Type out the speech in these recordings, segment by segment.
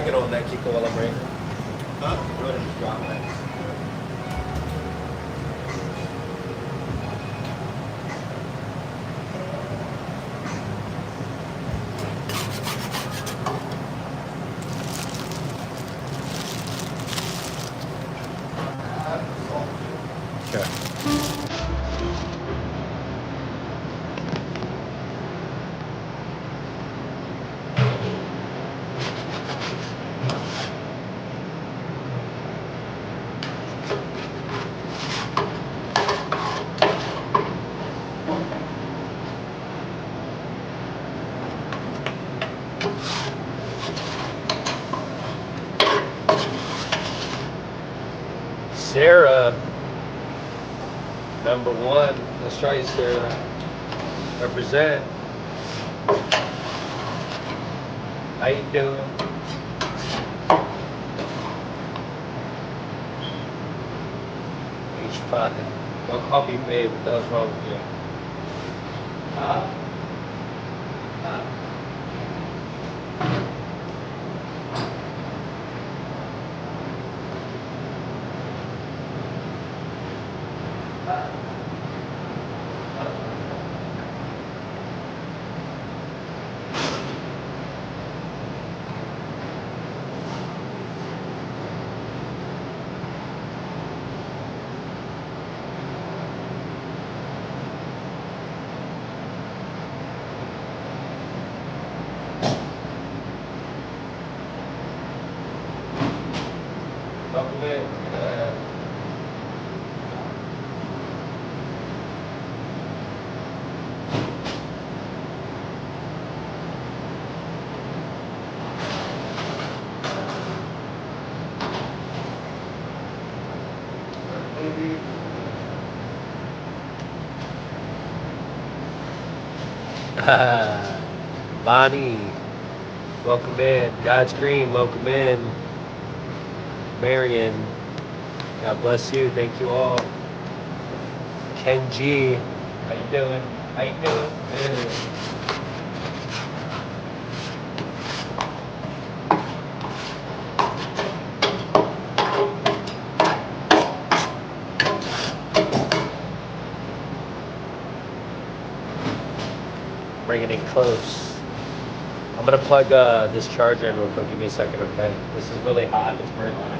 second on that Kiko while I'm breaking. Huh? Go ahead and just drop that. Okay. Sarah, number one. Let's try you, Sarah. Represent. How you doing? H5. Don't call me babe. What the hell's wrong with you? Welcome in. Bonnie, welcome in. God's Green, welcome in. Marion, God bless you. Thank you all. Ken G, how you doing? How you doing? Bringing it close. I'm gonna plug this charger in real quick. Give me a second, okay? This is really hot. It's burning on it.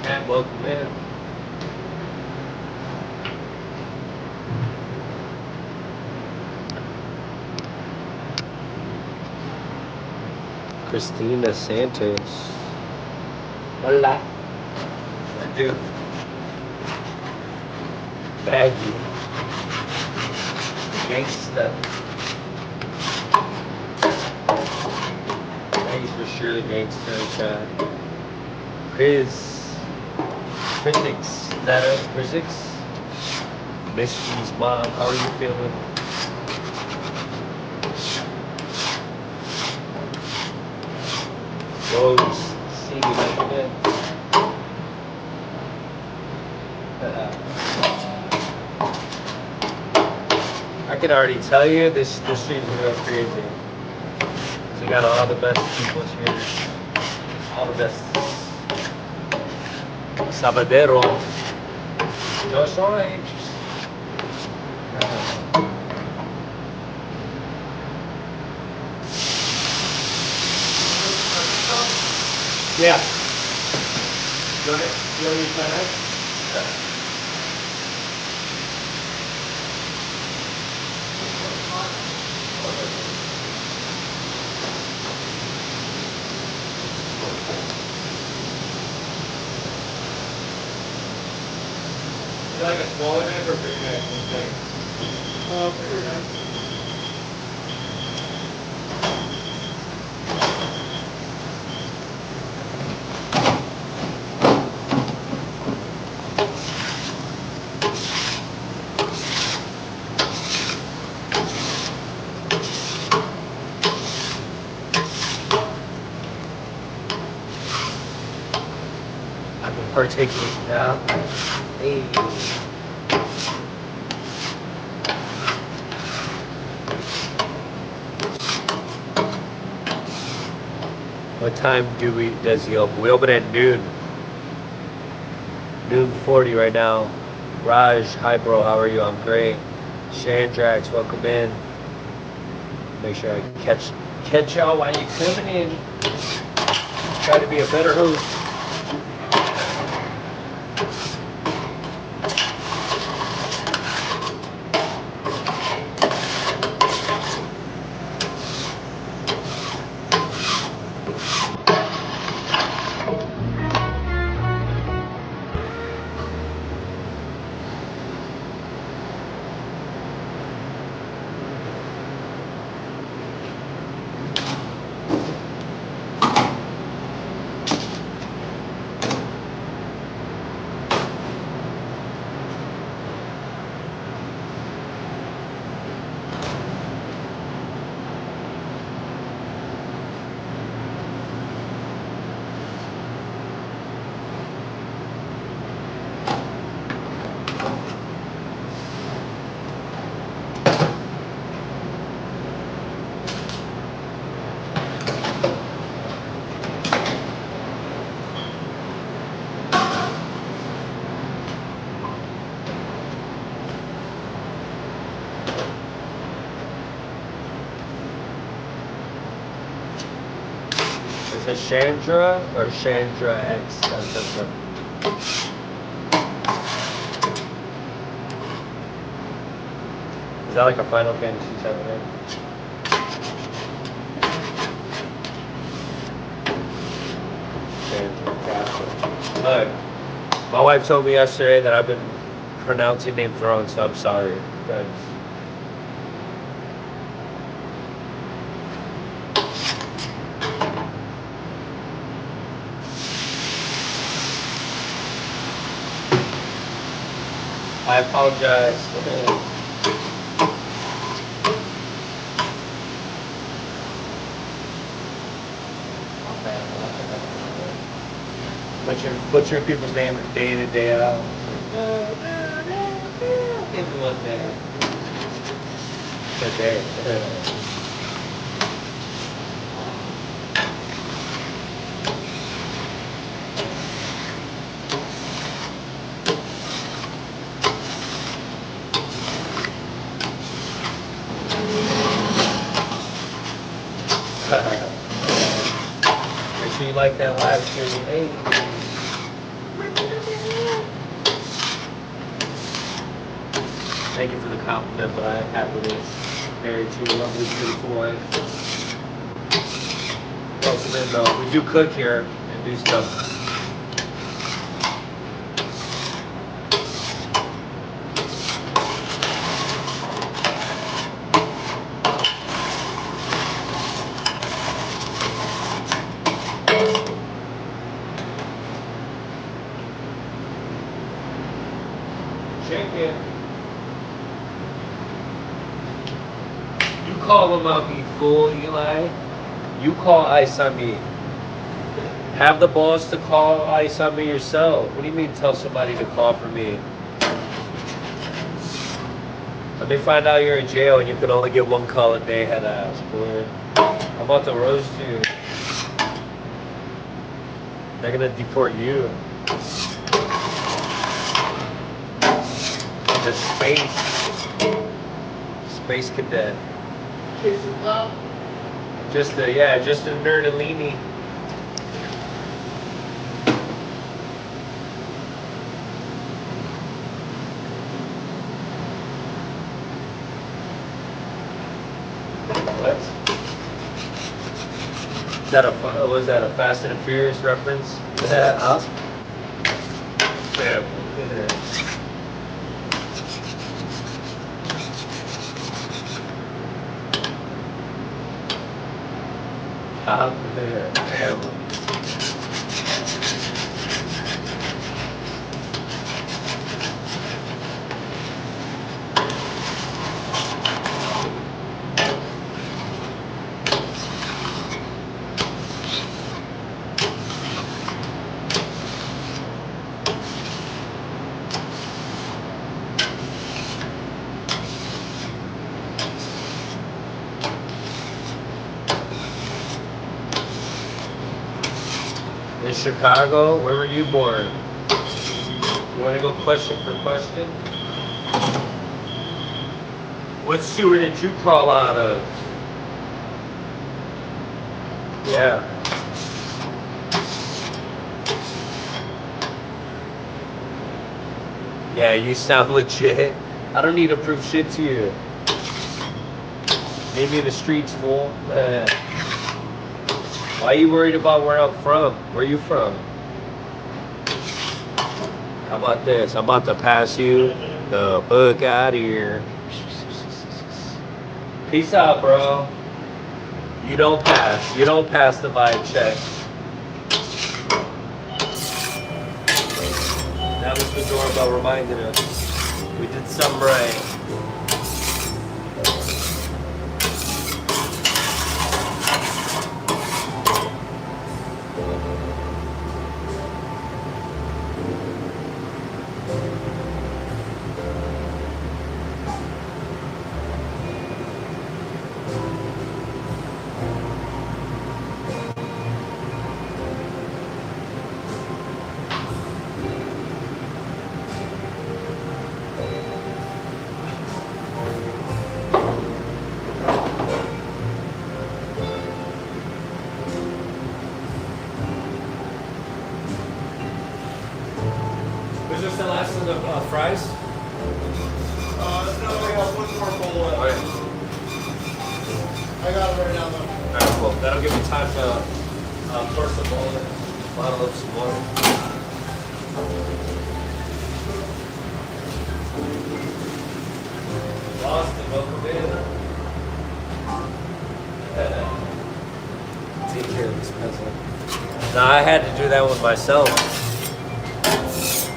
And welcome in. Christina Santos. Hola. I do. Maggie. Gangsta. Maggie's for sure the gangsta in chat. Chris. Critics. Is that us, Critics? Misty's mom, how are you feeling? Rose, see you like that. I can already tell you this stream's gonna go crazy. So we got all the best people here. All the best. Sabadero. Yo soy. Yeah. Go ahead. You want me to try that? You like a smaller knife or a bigger knife? Bigger knife. partaking now. Hey. What time does he open? We open at noon. Noon 40 right now. Raj, hi bro, how are you? I'm great. Shandrax, welcome in. Make sure I catch y'all while you're coming in. Try to be a better host. Is it Chandra or Chandra X? Is that like a Final Fantasy 7 name? Chandra, gotcha. Look, my wife told me yesterday that I've been pronouncing names wrong, so I'm sorry. Guys. I apologize. Butchering people's name day in and day out. Give me one day. Good day. Make sure you like that live stream. Hey. Thank you for the compliment, but I am happily married to a lovely, beautiful wife. Welcome in, though. We do cook here and do stuff. Chicken. You call him out, you fool, Eli. You call ice on me. Have the balls to call ice on me yourself. What do you mean tell somebody to call for me? Let me find out you're in jail and you can only get one call a day, head ass, boy. I'm about to roast you. They're gonna deport you. The space cadet. Just a nerd and leanie. What? Was that a Fast and Furious reference? Huh? Yeah. In Chicago? Where were you born? You want to go question for question? What sewer did you crawl out of? Yeah. Yeah, you sound legit. I don't need to prove shit to you. Maybe in the streets, fool. Why are you worried about where I'm from? Where are you from? How about this? I'm about to pass you the fuck out of here. Peace out, bro. You don't pass. You don't pass the vibe check. That was the doorbell reminding us. We did something right. Was this the last of the fries? No, I got one more bowl left. Alright. I got it right now, though. Alright, cool. That'll give me time to pour some water, bottle up some water. Boston, welcome in. Take care of this peasant. Nah, I had to do that with myself.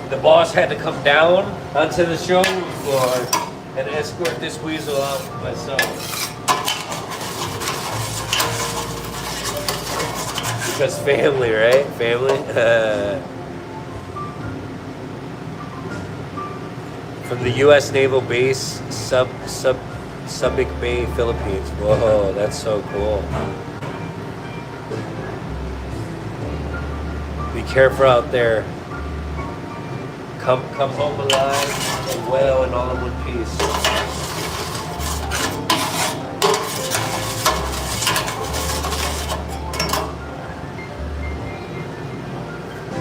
The boss had to come down onto the showroom floor and escort this weasel out myself. Because family, right? Family? From the U.S. Naval Base, Subic Bay, Philippines. Whoa, that's so cool. Be careful out there. Come home alive and well and all in one piece.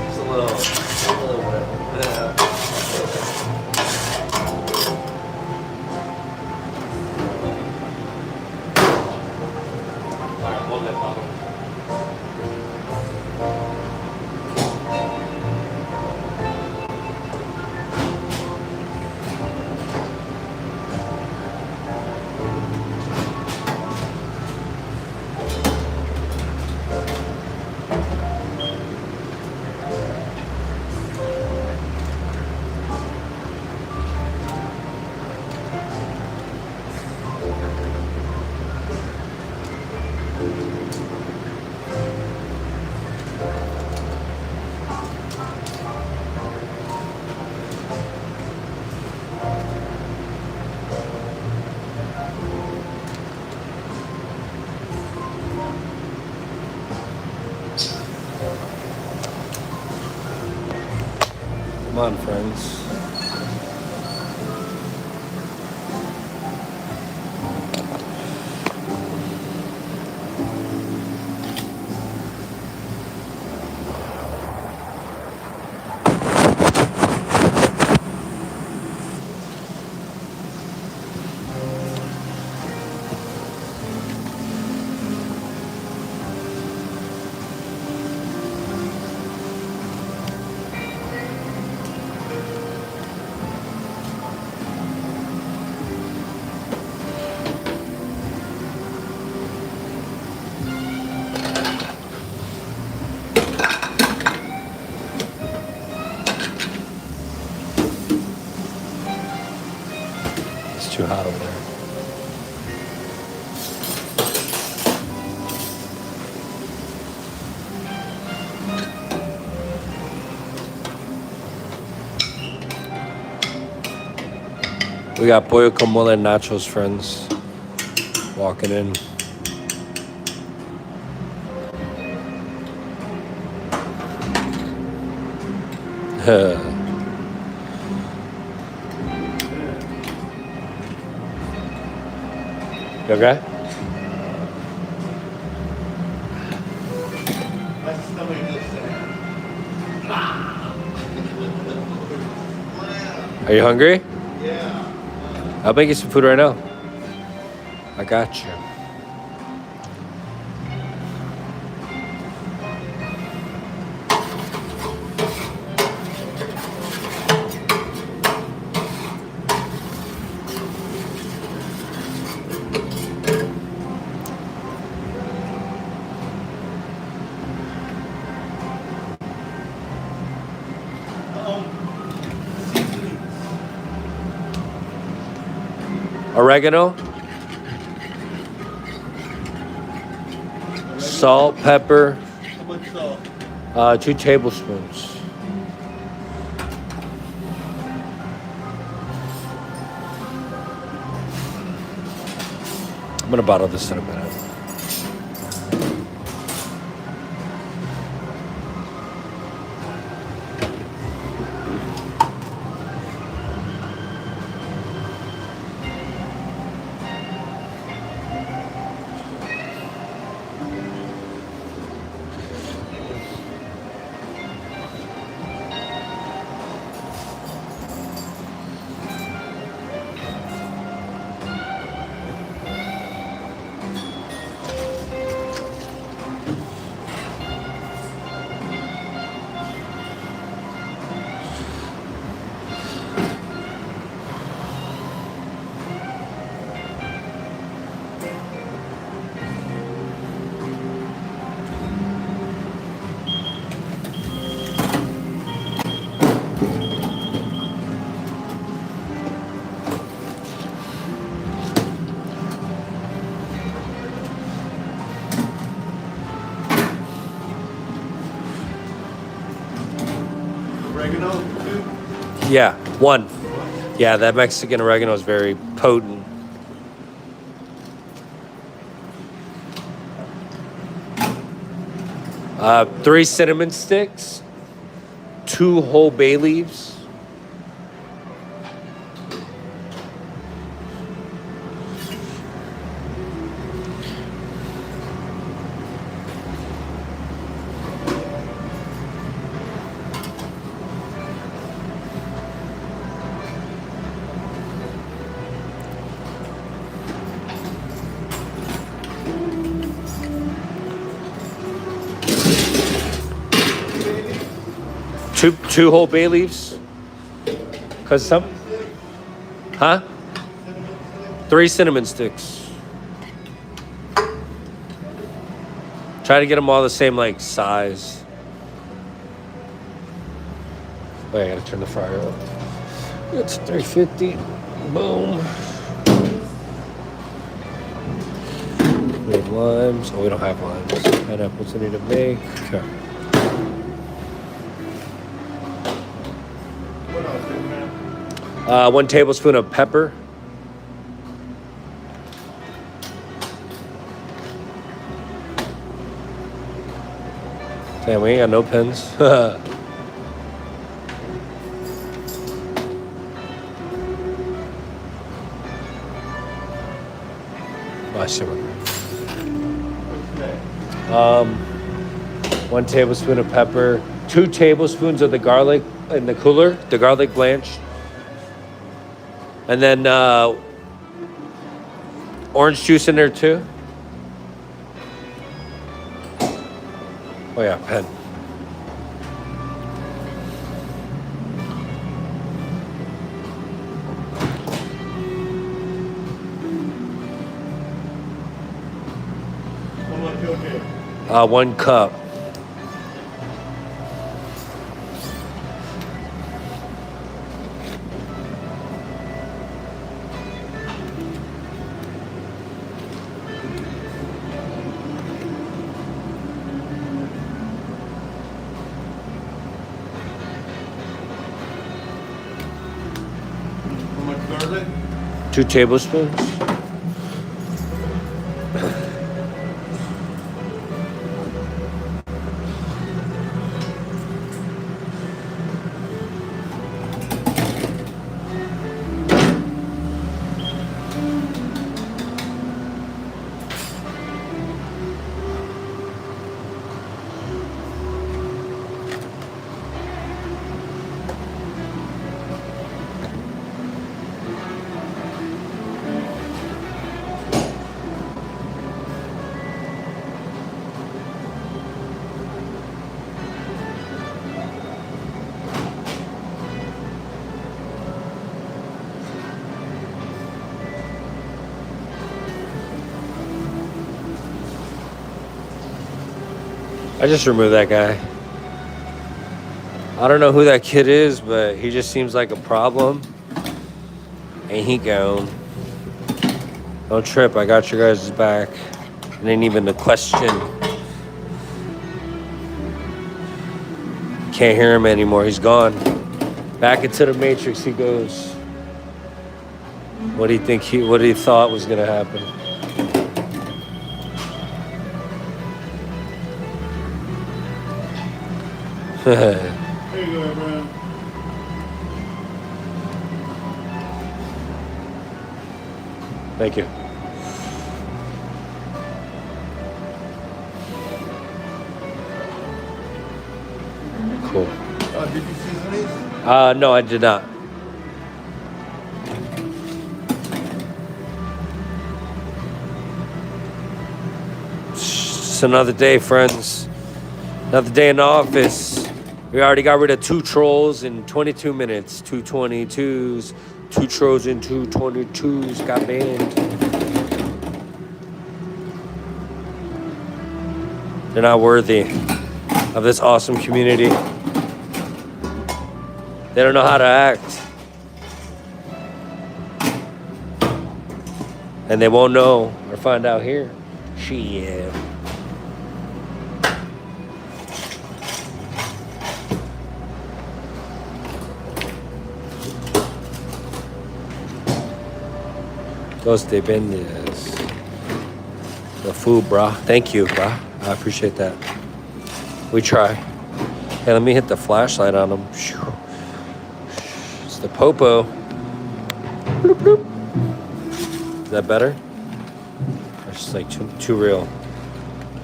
It's a little whatever. Yeah. Alright, hold that bottle. Come on, friends. It's too hot over there. We got pollo con mole and nachos, friends. Walking in. You okay? My stomach just said. Are you hungry? Yeah. I'll make you some food right now. I got you. Oregano, salt, pepper, How much salt? 2 tablespoons. I'm gonna bottle this in a minute. Oregano, 2? Yeah, 1. Yeah, that Mexican oregano is very potent. Uh, 3 cinnamon sticks, 2 whole bay leaves. Two whole bay leaves. Cause some, huh? 3 cinnamon sticks. Try to get them all the same like size. Wait, I gotta turn the fryer up. It's 350. Boom. We have limes. Oh, we don't have limes. Pineapples I need to make. Okay. What else, man? 1 tablespoon of pepper. Damn, we ain't got no pens. Oh, I see one. 1 tablespoon of pepper. 2 tablespoons of the garlic in the cooler, the garlic blanched. And then orange juice in there too. Oh yeah, pen. How much okay? 1 cup. How much garlic? 2 tablespoons. I just removed that guy. I don't know who that kid is, but he just seems like a problem. Ain't he gone? Don't trip, I got your guys' back. It ain't even a question. Can't hear him anymore, he's gone. Back into the Matrix he goes. What do you think what he thought was gonna happen? There you go, Brian. Thank you. Cool. Did you season these? No, I did not. It's another day, friends. Another day in the office. We already got rid of 2 trolls in 22 minutes. 222s. 2 trolls in 222s got banned. They're not worthy of this awesome community. They don't know how to act. And they won't know or find out here. Shit. Dos de bendias. The food, brah. Thank you, brah. I appreciate that. We try. Hey, let me hit the flashlight on them. It's the popo. Bloop, bloop. Is that better? Or just like too real?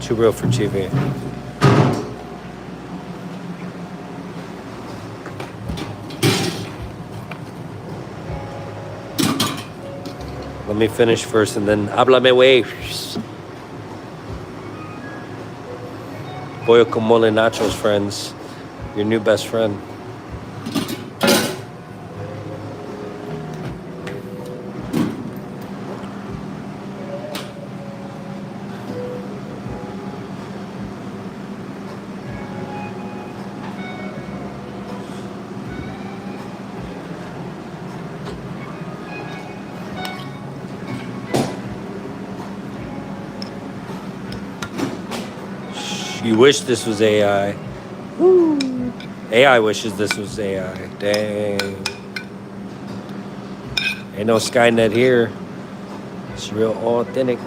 Too real for TV. Let me finish first and then háblame, wey. Pollo con mole nachos, friends. Your new best friend. You wish this was AI. Woo. AI wishes this was AI. Dang. Ain't no Skynet here. It's real authentic.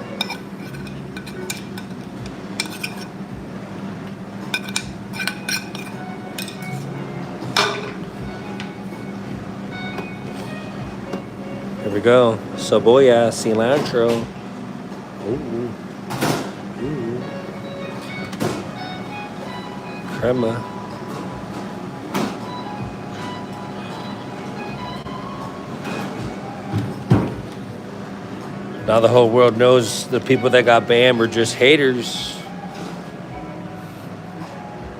Here we go. Cebolla, cilantro. Ooh. Ooh. Crema. Now the whole world knows the people that got banned were just haters.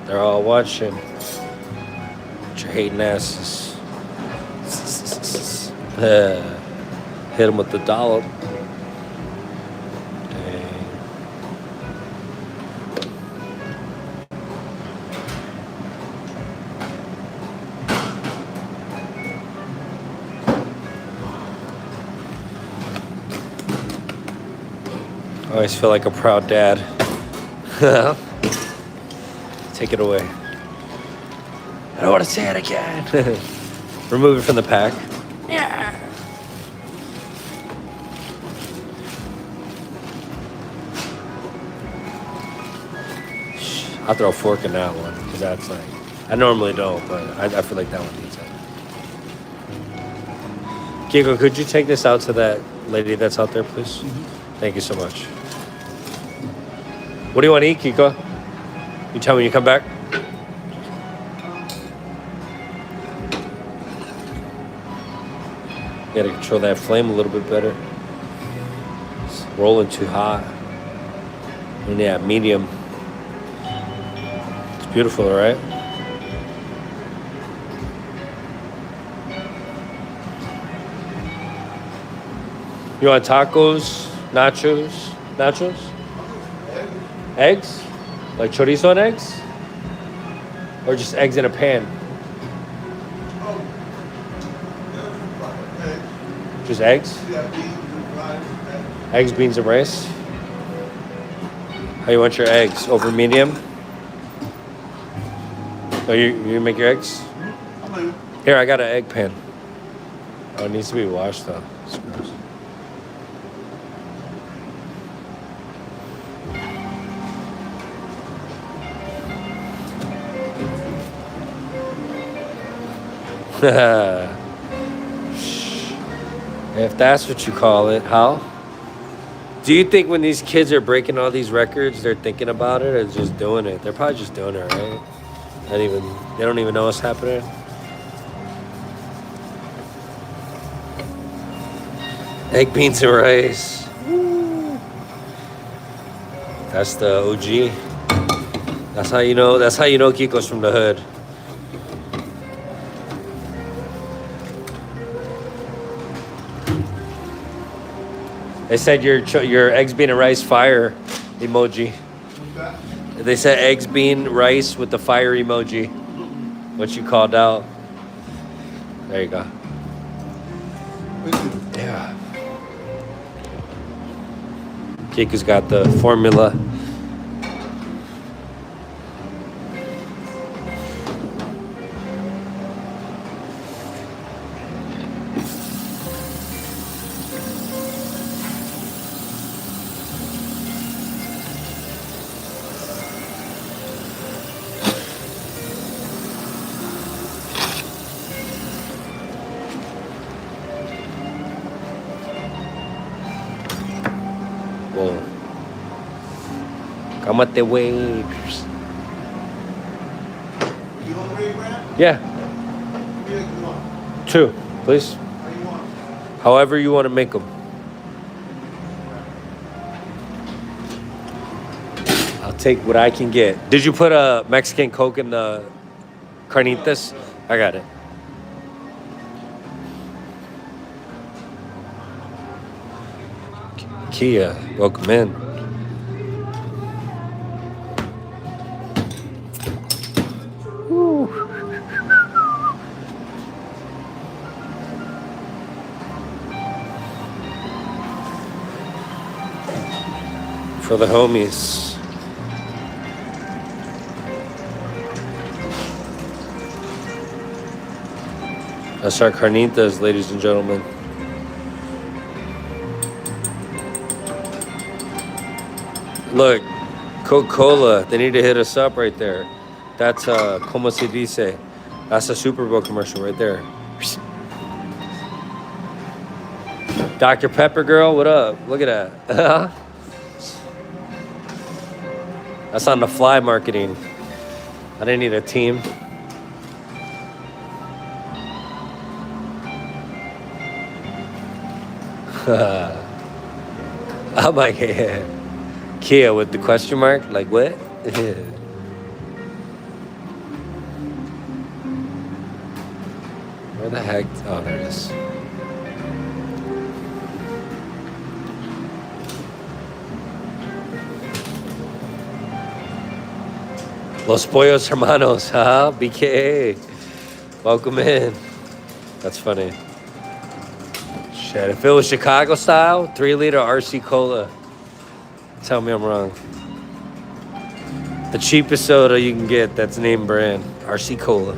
They're all watching. With your hating asses. Hit them with the dollop. I always feel like a proud dad. Take it away. I don't want to say it again. Remove it from the pack. Yeah. I'll throw a fork in that one because that's like, I normally don't, but I feel like that one needs it. Kiko, could you take this out to that lady that's out there, please? Mm-hmm. Thank you so much. What do you want to eat, Kiko? You tell me when you come back. You gotta control that flame a little bit better. It's rolling too hot. And yeah, medium. It's beautiful, right? You want tacos? Nachos? Nachos? Eggs? Like chorizo and eggs? Or just eggs in a pan? Oh. Yeah, eggs. Just eggs? Yeah, beans and rice. Eggs, beans, and rice? How you want your eggs? Over medium? Oh, you make your eggs? I'm gonna. Here, I got an egg pan. Oh, it needs to be washed though. It's gross. If that's what you call it, how? Do you think when these kids are breaking all these records, they're thinking about it or just doing it? They're probably just doing it, right? They don't even know what's happening. Egg, beans, and rice. That's the OG. That's how you know. That's how you know Kiko's from the hood. They said your eggs, bean, and rice fire emoji. They said eggs, bean, rice with the fire emoji. What you called out. There you go. Yeah. Kiko's got the formula. Whoa. Cámate, wey. You hungry, Brad? Yeah. How many you want? 2, please. How you want? However you want to make them. I'll take what I can get. Did you put a Mexican Coke in the carnitas? I got it. Kia, welcome in. Woo. For the homies. That's our carnitas, ladies and gentlemen. Look, Coca-Cola, they need to hit us up right there. That's como se dice. That's a Super Bowl commercial right there. Dr. Pepper girl, what up? Look at that. That's on the fly marketing. I didn't need a team. Oh my god. Kia with the question mark? Like what? Where the heck? Oh, there it is. Los Pollos Hermanos, huh? BKA. Welcome in. That's funny. Shit, if it was Chicago style, 3-liter RC Cola. Tell me I'm wrong. The cheapest soda you can get that's name brand. RC Cola.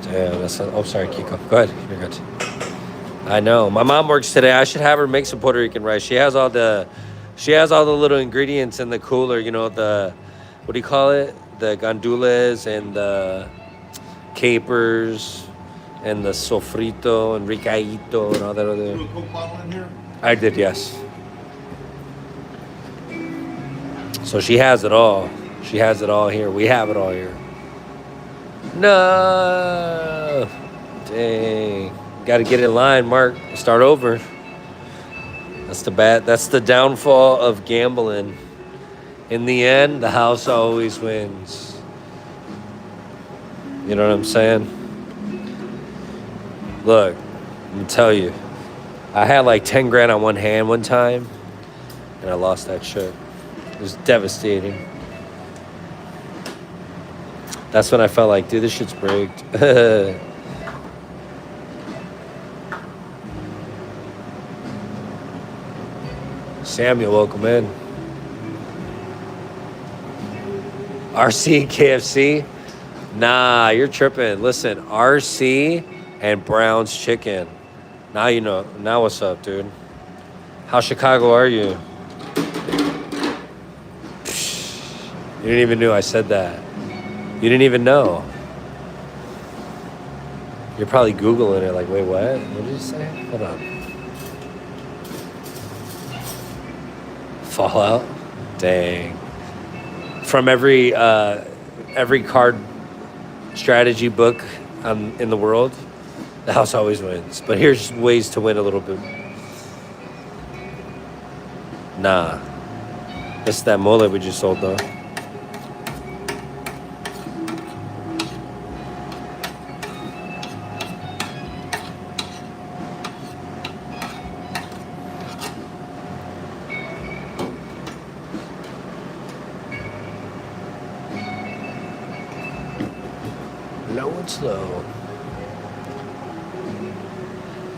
Damn, that's oh, sorry, Kiko. Go ahead. You're good. I know. My mom works today. I should have her make some Puerto Rican rice. She has all the little ingredients in the cooler, you know, the what do you call it? The gandules and the capers and the sofrito and ricaito and all that other. You put a Coke bottle in here? I did, yes. So she has it all. She has it all here. We have it all here. No. Dang. Got to get in line, Mark. Start over. That's the downfall of gambling. In the end, the house always wins. You know what I'm saying? Look, I'm gonna tell you. I had like 10 grand on one hand one time, and I lost that shit. It was devastating. That's when I felt like, dude, this shit's rigged. Samuel, welcome in. RC KFC? Nah, you're tripping. Listen, RC and Brown's Chicken. Now you know. Now what's up, dude? How Chicago are you? You didn't even know I said that. You didn't even know. You're probably Googling it like, wait, what? What did you say? Hold on. Fallout? Dang. From every card strategy book in the world, the house always wins. But here's ways to win a little bit. Nah. It's that mole we just sold, though. Low and slow.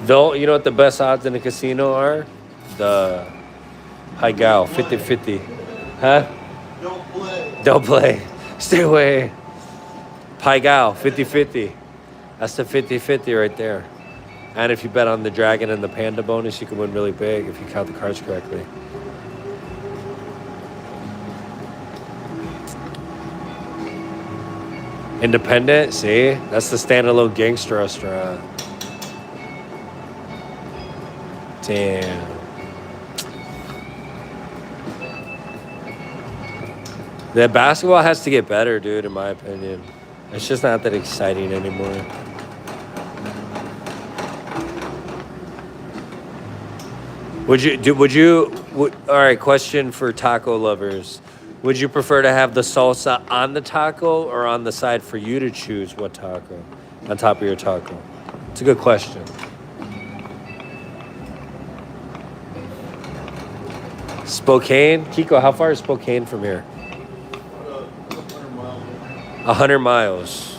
Though, you know what the best odds in the casino are? The high gal, 50-50. Huh? Don't play. Don't play. Stay away. Pai Gao, 50-50. That's the 50-50 right there. And if you bet on the dragon and the panda bonus, you can win really big if you count the cards correctly. Independent, see? That's the standalone gangster restaurant. Damn. The basketball has to get better, dude, in my opinion. It's just not that exciting anymore. All right, question for taco lovers. Would you prefer to have the salsa on the taco or on the side for you to choose what taco? On top of your taco? It's a good question. Spokane? Kiko, how far is Spokane from here? 100 miles.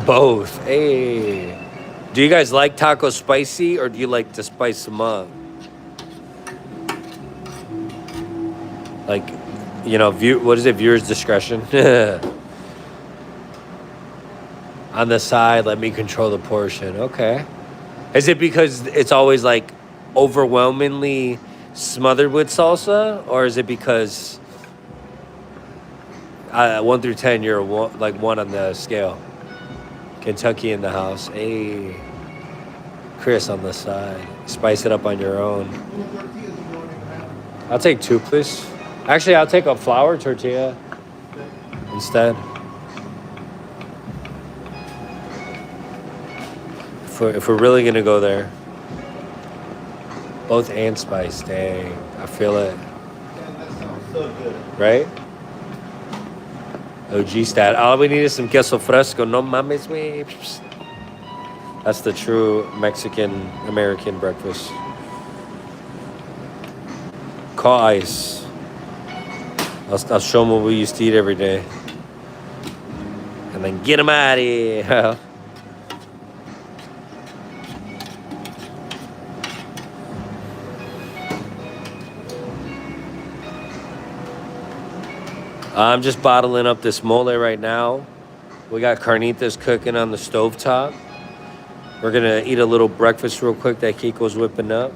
Both. Hey. Do you guys like tacos spicy or do you like to spice them up? Like, you know, what is it? Viewer's discretion. On the side, let me control the portion. Okay. Is it because it's always like overwhelmingly smothered with salsa, or is it because 1 through 10 you're like 1 on the scale? Kentucky in the house. Hey, Chris on the side. Spice it up on your own. I'll take 2, please. Actually, I'll take a flour tortilla instead. If we're really gonna go there. Both and spice, dang. I feel it. Man, that sounds so good. Right? OG stat. All we need is some queso fresco. No mames, wey. That's the true Mexican-American breakfast. Call ice. I'll show them what we used to eat every day. And then get them out of here. I'm just bottling up this mole right now. We got carnitas cooking on the stovetop. We're going to eat a little breakfast real quick that Kiko's whipping up.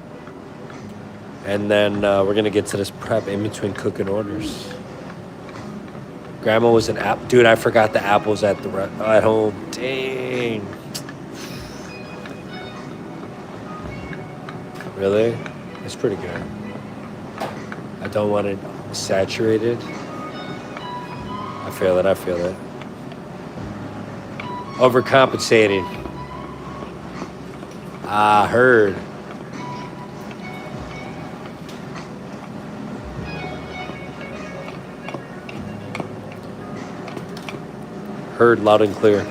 And then we're going to get to this prep in between cooking orders. Grandma was an apple. Dude, I forgot the apples at home. Dang. Really? It's pretty good. I don't want it saturated. I feel it. Overcompensating. I heard. Heard loud and clear.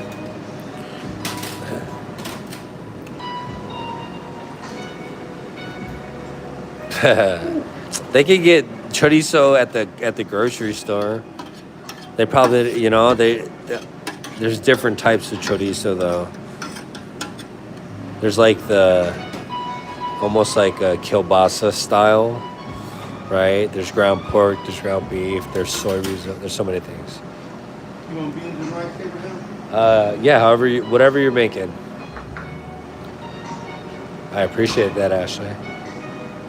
They could get chorizo at the grocery store. They probably, there's different types of chorizo though. There's like almost like a kielbasa style, right? There's ground pork, there's ground beef, there's soybeans, there's so many things. You want beans and rice, Abraham? Yeah, whatever you're making. I appreciate that, Ashley.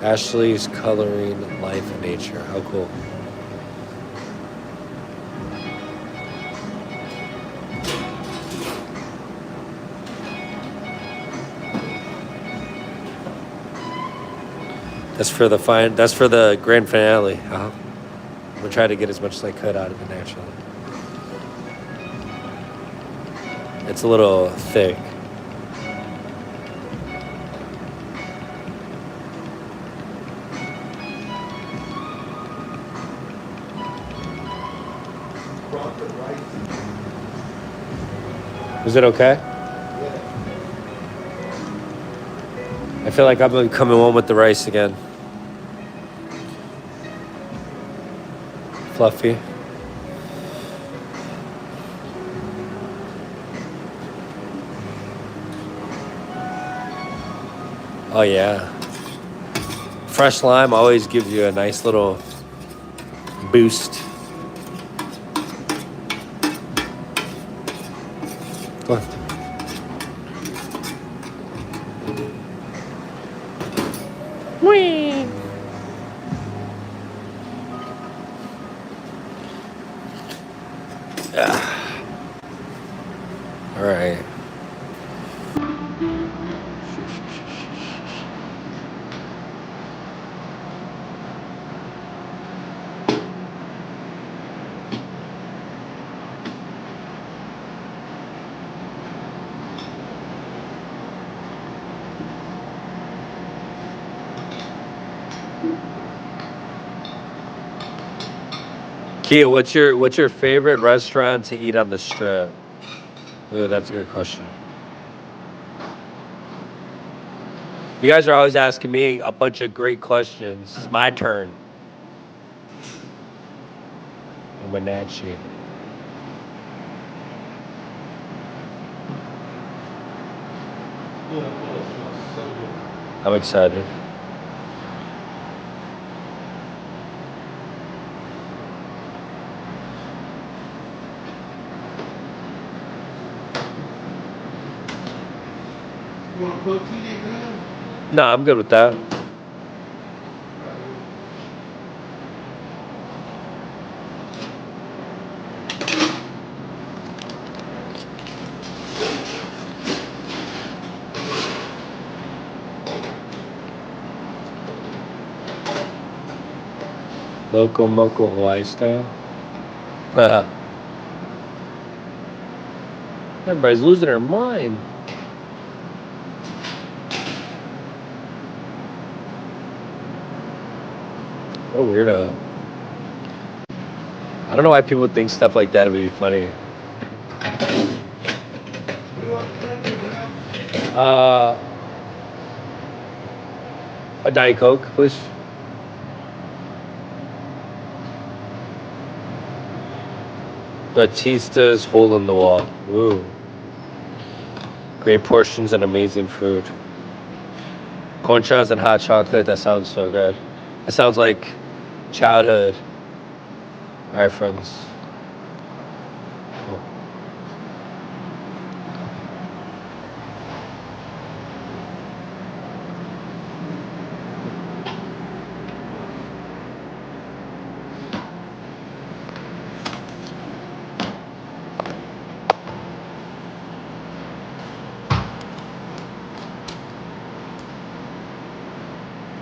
Ashley's coloring life and nature. How cool. That's for the grand finale. I'm gonna try to get as much as I could out of it naturally. It's a little thick. Is it okay? Yeah. I feel like I'm coming home with the rice again. Fluffy. Oh yeah. Fresh lime always gives you a nice little boost. Go on. Whee! All right. Kia, what's your favorite restaurant to eat on the strip? Ooh, that's a good question. You guys are always asking me a bunch of great questions. It's my turn. Wenatchee. I'm excited. You want a protein, Abraham? No, I'm good with that. Loco Moco Hawaii style. Everybody's losing their mind. What a weirdo. I don't know why people think stuff like that would be funny. What do you want to drink, Abraham? A Diet Coke, please. Batista's hole in the wall. Ooh. Great portions and amazing food. Conchas and hot chocolate. That sounds so good. That sounds like childhood. All right, friends. Cool.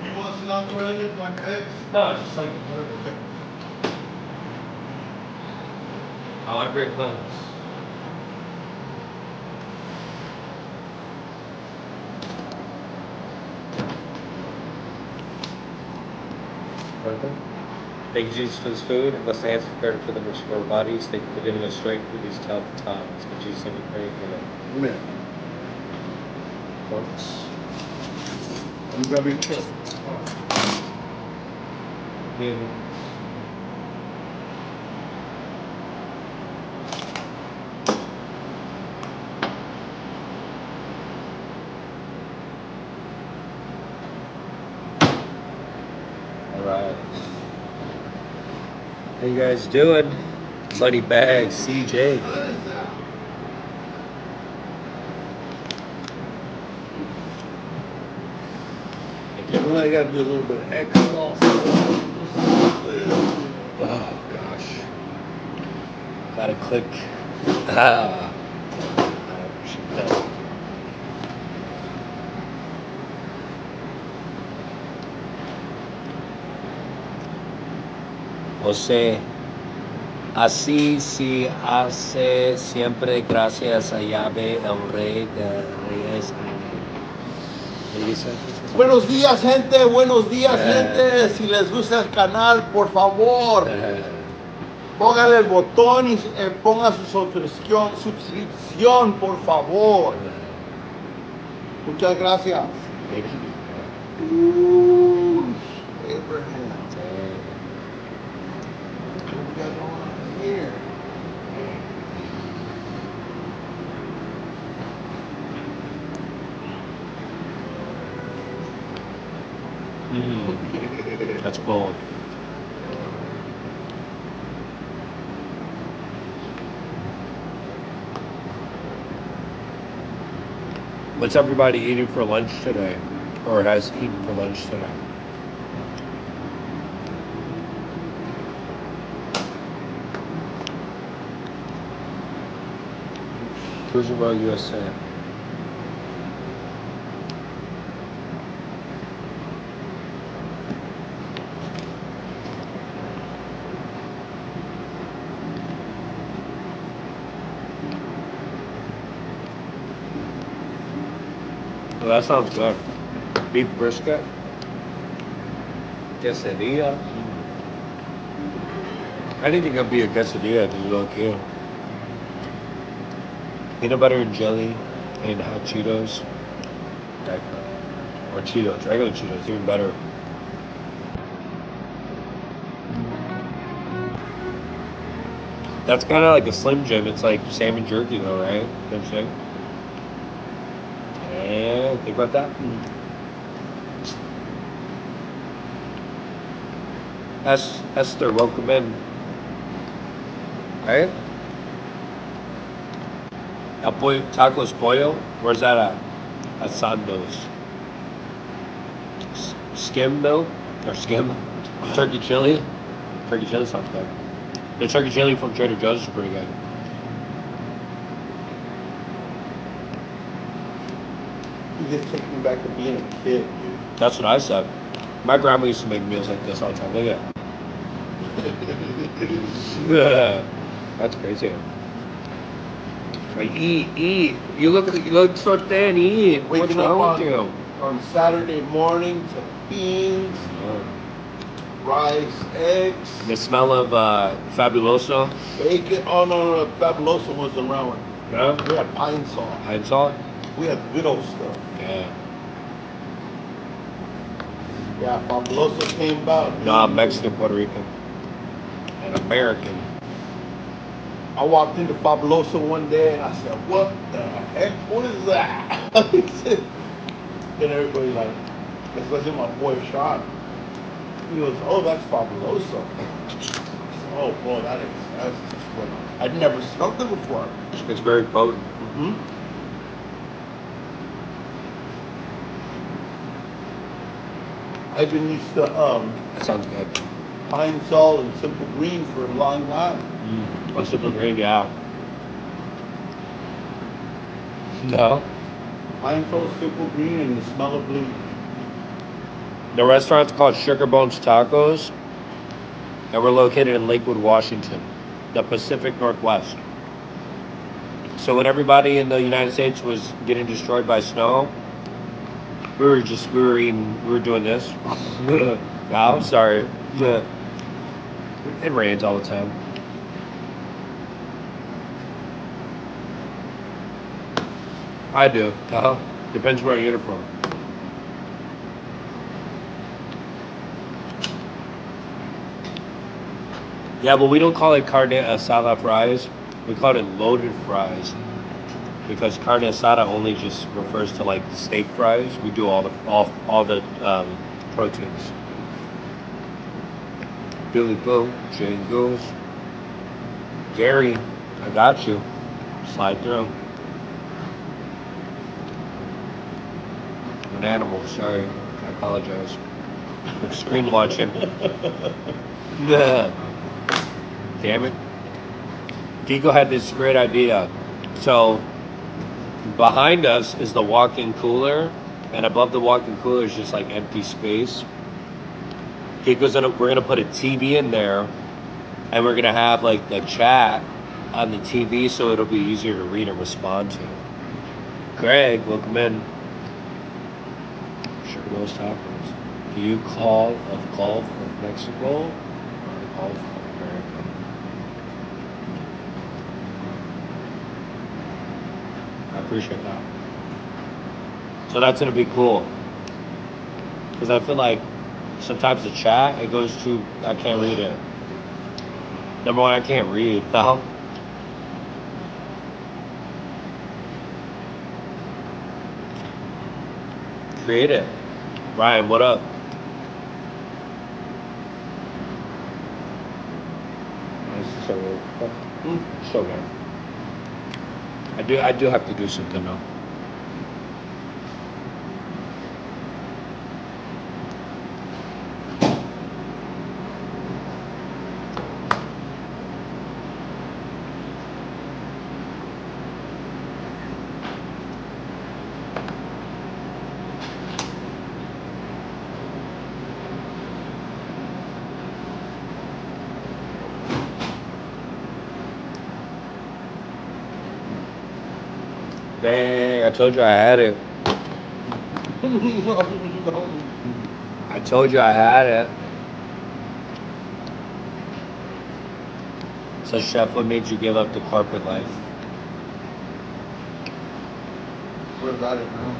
You want cilantro onions like eggs? No, it's just like I like great clothes. Right there. Thank Jesus for this food. Unless the hands prepared for them restore bodies, they put in a strength through these tough times. In Jesus' name we pray. Amen. Once. I'm grabbing it. Alright. How you guys doing? Bloody bag, CJ. Well, I gotta do a little bit of extra also. Oh gosh. Gotta click. Ah. José, así se hace siempre gracias a Yahvé, el Rey de Reyes. Buenos días, gente. Buenos días, gente. Si les gusta el canal, por favor, póngale el botón y ponga su suscripción, por favor. Muchas gracias. Abraham. What we got going on here? That's bold. What's everybody eating for lunch today? Or has eaten for lunch today? Roosevelt, USA. Well, that sounds good. Beef brisket. Quesadilla. Anything can be a quesadilla if you look here. Peanut butter and jelly and hot Cheetos. Or Cheetos, regular Cheetos, even better. That's kind of like a Slim Jim. It's like salmon jerky though, right? Don't you think? Yeah, think about that. Esther, welcome in. Right? El pollo, tacos pollo. Where's that at? At Sandoz. Skim milk or skim turkey chili. Turkey chili sounds good. The turkey chili from Trader Joe's is pretty good. You just take me back to being a kid, dude. That's what I said. My grandma used to make meals like this all the time. Look at it. That's crazy. Like, eat. You look so thin. Eat. What's wrong with you? On Saturday morning to beans, rice, eggs. The smell of Fabuloso. Bacon. Oh no, Fabuloso was around. Yeah. We had pine salt. Pine salt. We had good old stuff. Yeah. Yeah, Fabuloso came about. No, I'm Mexican, Puerto Rican, and American. I walked into Fabuloso one day and I said, "What the heck? What is that?" And everybody like, especially my boy Sean, he goes, "Oh, that's Fabuloso." I said, "Oh, bro, that's just what I'd never smelled it before." It's very potent. I've been used to That sounds good. pine salt and simple green for a long time. Oh, simple green, yeah. No. Pine salt, simple green, and the smell of bleach. The restaurant's called Sugar Bones Tacos, and we're located in Lakewood, Washington, the Pacific Northwest. So when everybody in the United States was getting destroyed by snow, we were doing this. I'm sorry. It rains all the time. I do. Depends where you get it from. Yeah, but we don't call it carne asada fries. We call it loaded fries because carne asada only just refers to like the steak fries. We do all the proteins. Billy Boo, Jane Goose, Gary, I got you. Slide through. An animal, sorry. I apologize. Screen watching. Damn it. Gigo had this great idea. So behind us is the walk-in cooler, and above the walk-in cooler is just like empty space. We're gonna put a TV in there, and we're gonna have like the chat on the TV, so it'll be easier to read and respond to. Greg, welcome in. Those tacos. Do you call of Gulf of Mexico or Gulf of America? I appreciate that. So that's gonna be cool. Because I feel like sometimes the chat it goes to I can't read it. Number one, I can't read. No. Create it. Ryan, what up? So good. I do have to do something though. Dang, I told you I had it. I told you I had it. So, Chef, what made you give up the corporate life? What about it now?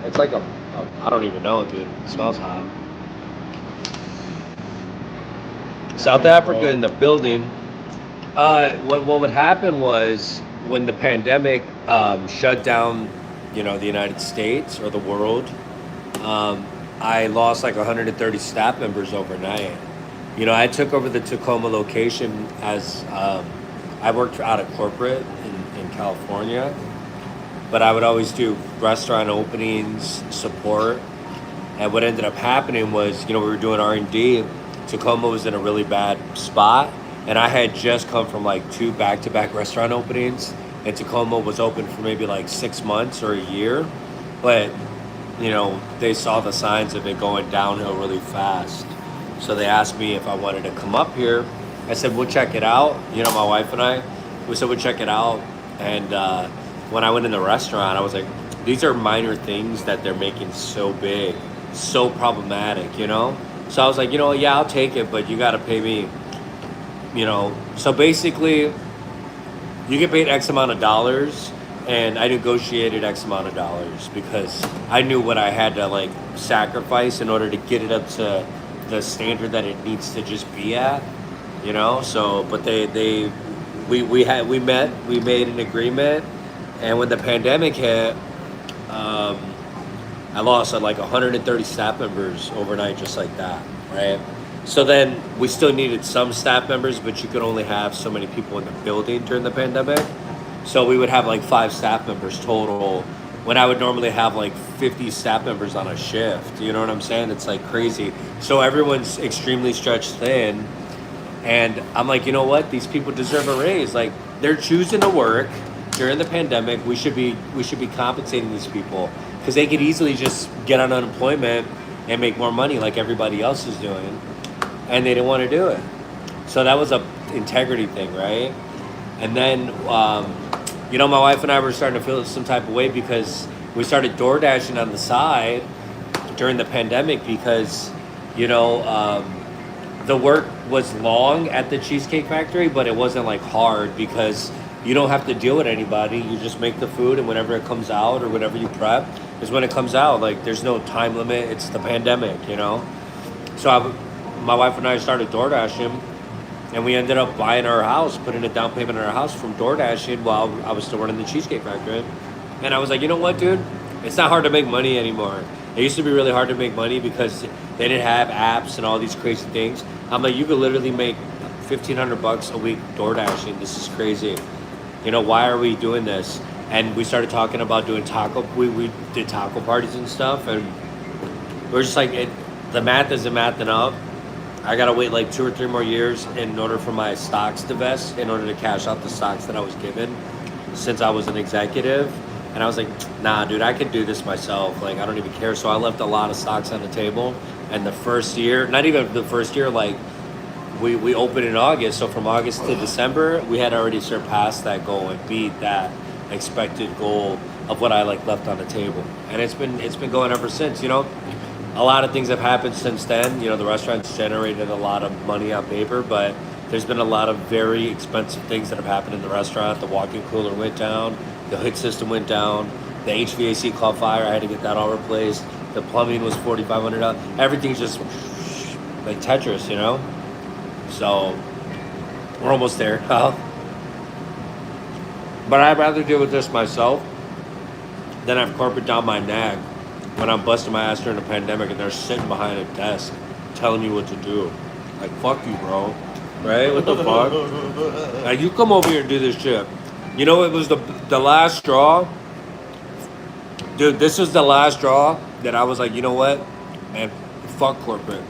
It's like I don't even know, dude. It smells hot. South Africa in the building. What would happen was when the pandemic shut down, the United States or the world, I lost like 130 staff members overnight. I took over the Tacoma location as I worked out of corporate in California, but I would always do restaurant openings, support. And what ended up happening was, we were doing R&D. Tacoma was in a really bad spot. And I had just come from like 2 back-to-back restaurant openings. And Tacoma was open for maybe like 6 months or a year. But, they saw the signs of it going downhill really fast. So they asked me if I wanted to come up here. I said, we'll check it out. My wife and I, we said, we'll check it out. And when I went in the restaurant, I was like, these are minor things that they're making so big, so problematic, So I was like, yeah, I'll take it, but you got to pay me, So basically, you get paid X amount of dollars, and I negotiated X amount of dollars because I knew what I had to, like, sacrifice in order to get it up to the standard that it needs to just be at, So, but we made an agreement, and when the pandemic hit, I lost like 130 staff members overnight, just like that, right? So then we still needed some staff members, but you could only have so many people in the building during the pandemic. So we would have like 5 staff members total, when I would normally have like 50 staff members on a shift. You know what I'm saying? It's like crazy. So everyone's extremely stretched thin. And I'm like, you know what? These people deserve a raise. Like, they're choosing to work during the pandemic. We should be compensating these people because they could easily just get on unemployment and make more money like everybody else is doing. And they didn't want to do it. So that was a integrity thing, right? And then, my wife and I were starting to feel some type of way because we started door dashing on the side during the pandemic because, the work was long at the Cheesecake Factory, but it wasn't like hard because you don't have to deal with anybody. You just make the food, and whenever it comes out or whatever you prep is when it comes out. Like there's no time limit. It's the pandemic, you know. So my wife and I started DoorDashing, and we ended up buying our house, putting a down payment on our house from DoorDashing while I was still running the Cheesecake Factory. And I was like, you know what, dude? It's not hard to make money anymore. It used to be really hard to make money because they didn't have apps and all these crazy things. I'm like, you could literally make $1,500 a week DoorDashing. This is crazy. You know, why are we doing this? And we started talking about doing we did taco parties and stuff, and we're just like, the math isn't mathing up. I gotta wait like 2 or 3 more years in order for my stocks to vest, in order to cash out the stocks that I was given since I was an executive. And I was like, nah, dude, I can do this myself. Like, I don't even care. So I left a lot of stocks on the table. And the first year, not even the first year, like we opened in August. So from August to December, we had already surpassed that goal and beat that expected goal of what I like left on the table. And it's been going ever since, you know. A lot of things have happened since then. You know, the restaurant's generated a lot of money on paper, but there's been a lot of very expensive things that have happened in the restaurant. The walk-in cooler went down. The hood system went down. The HVAC caught fire. I had to get that all replaced. The plumbing was $4,500. Everything's just like Tetris, you know? So we're almost there. But I'd rather deal with this myself than have corporate down my neck when I'm busting my ass during the pandemic and they're sitting behind a desk telling you what to do. Like, fuck you, bro. Right? What the fuck? Like, you come over here and do this shit. You know, it was the last straw. Dude, this was the last straw that I was like, you know what? Man, fuck corporate.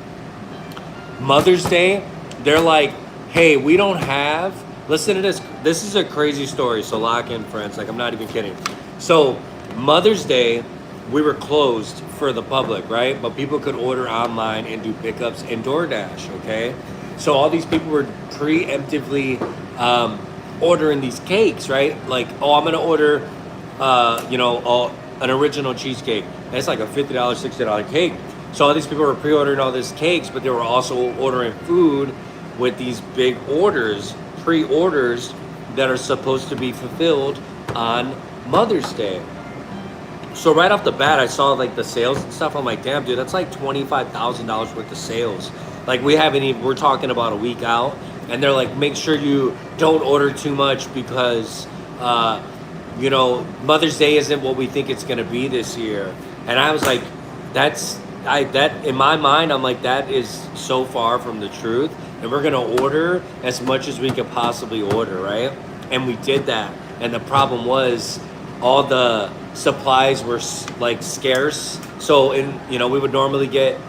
Mother's Day, they're like, hey, we don't have... Listen to this. This is a crazy story, so lock in, friends. Like, I'm not even kidding. So, Mother's Day, we were closed for the public, right? But people could order online and do pickups in DoorDash, okay? So all these people were preemptively ordering these cakes, right? Like, oh, I'm gonna order, an original cheesecake. And it's like a $50, $60 cake. So all these people were pre-ordering all these cakes, but they were also ordering food with these big orders, pre-orders that are supposed to be fulfilled on Mother's Day. So right off the bat, I saw like the sales and stuff. I'm like, damn, dude, that's like $25,000 worth of sales. Like we're talking about a week out, and they're like, make sure you don't order too much because, Mother's Day isn't what we think it's gonna be this year. And I was like, that in my mind, I'm like, that is so far from the truth. And we're gonna order as much as we could possibly order, right? And we did that. And the problem was, all the supplies were like scarce. So we would normally get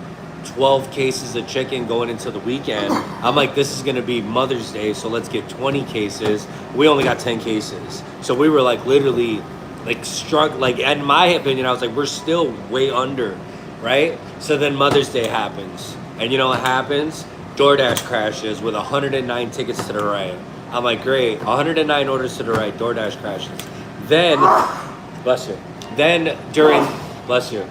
12 cases of chicken going into the weekend. I'm like, this is gonna be Mother's Day, so let's get 20 cases. We only got 10 cases. So we were like literally like struck, like in my opinion, I was like, we're still way under, right? So then Mother's Day happens. And you know what happens? DoorDash crashes with 109 tickets to the right. I'm like, great, 109 orders to the right, DoorDash crashes. Then, bless you. Then bless you.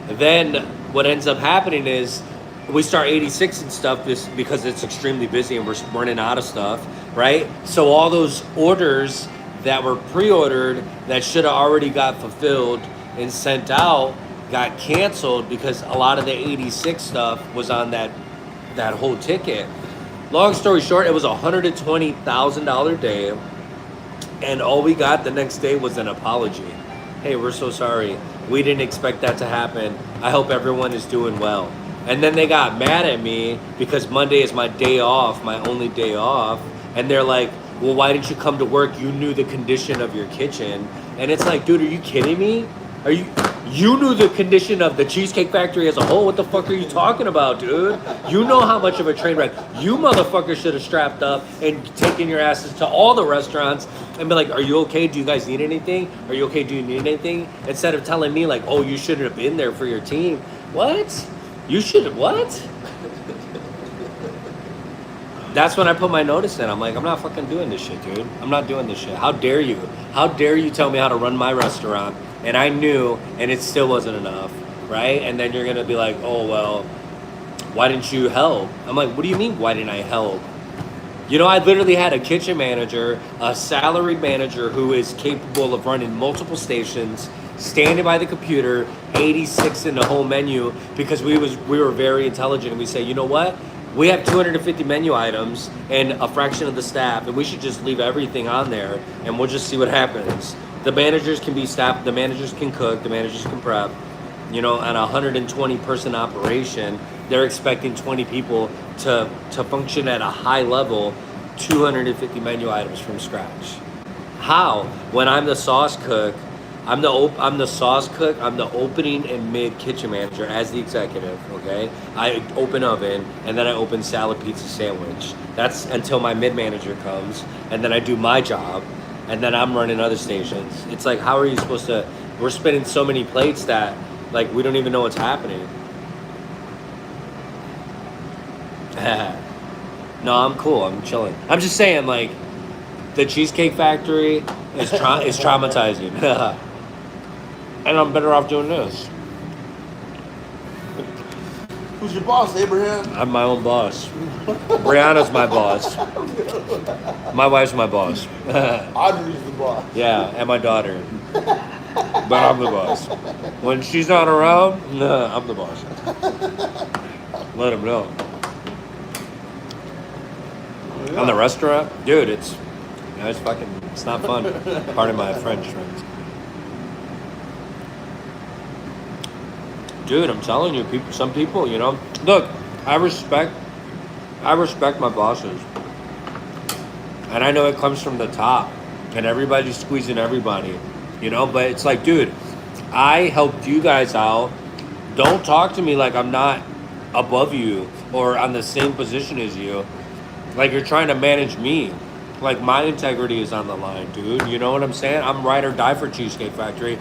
Then what ends up happening is we start 86 and stuff just because it's extremely busy and we're running out of stuff, right? So all those orders that were pre-ordered that should have already got fulfilled and sent out got canceled because a lot of the 86 stuff was on that whole ticket. Long story short, it was a $120,000 day. And all we got the next day was an apology. Hey, we're so sorry. We didn't expect that to happen. I hope everyone is doing well. And then they got mad at me because Monday is my day off, my only day off. And they're like, well, why didn't you come to work? You knew the condition of your kitchen. And it's like, dude, are you kidding me? You knew the condition of the Cheesecake Factory as a whole. What the fuck are you talking about, dude? You know how much of a train wreck. You motherfuckers should have strapped up and taken your asses to all the restaurants and be like, are you okay? Do you guys need anything? Are you okay? Do you need anything? Instead of telling me like, oh, you shouldn't have been there for your team. What? You should have, what? That's when I put my notice in. I'm like, I'm not fucking doing this shit, dude. I'm not doing this shit. How dare you? How dare you tell me how to run my restaurant? And I knew, and it still wasn't enough, right? And then you're gonna be like, oh, well, why didn't you help? I'm like, what do you mean, why didn't I help? You know, I literally had a kitchen manager, a salaried manager who is capable of running multiple stations, standing by the computer, 86 in the whole menu, because we were very intelligent, and we say, you know what? We have 250 menu items and a fraction of the staff, and we should just leave everything on there, and we'll just see what happens. The managers can be staffed, the managers can cook, the managers can prep. You know, on a 120 person operation, they're expecting 20 people to function at a high level, 250 menu items from scratch. How? When I'm the sauce cook, I'm the sauce cook, I'm the opening and mid kitchen manager as the executive, okay? I open oven, and then I open salad, pizza, sandwich. That's until my mid manager comes, and then I do my job, and then I'm running other stations. It's like, how are you supposed to, we're spinning so many plates that, like, we don't even know what's happening. No, I'm cool. I'm chilling. I'm just saying, like, the Cheesecake Factory is traumatizing. And I'm better off doing this. Who's your boss, Abraham? I'm my own boss. Brianna's my boss. My wife's my boss. Audrey's the boss. Yeah, and my daughter. But I'm the boss. When she's not around, nah, I'm the boss. Let them know. Yeah. On the restaurant, dude, it's fucking, it's not fun. Pardon my French friends. Dude, I'm telling you, some people, you know, look, I respect my bosses. And I know it comes from the top, and everybody's squeezing everybody, you know, but it's like, dude, I helped you guys out. Don't talk to me like I'm not above you or on the same position as you. Like you're trying to manage me. Like my integrity is on the line, dude. You know what I'm saying? I'm ride or die for Cheesecake Factory.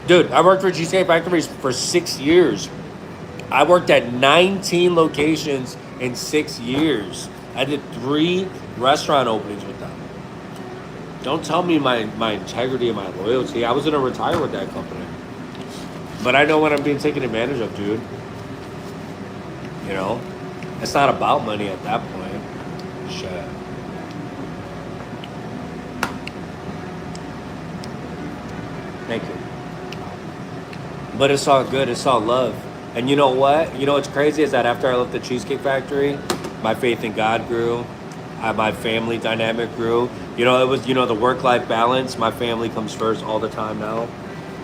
Dude, I worked for Cheesecake Factory for 6 years. I worked at 19 locations in 6 years. I did 3 restaurant openings with them. Don't tell me my integrity and my loyalty. I was gonna retire with that company. But I know when I'm being taken advantage of, dude. You know? It's not about money at that point. Shit. Thank you. But it's all good. It's all love. And you know what? You know what's crazy is that after I left the Cheesecake Factory, my faith in God grew. My family dynamic grew. You know, it was, you know, the work-life balance. My family comes first all the time now.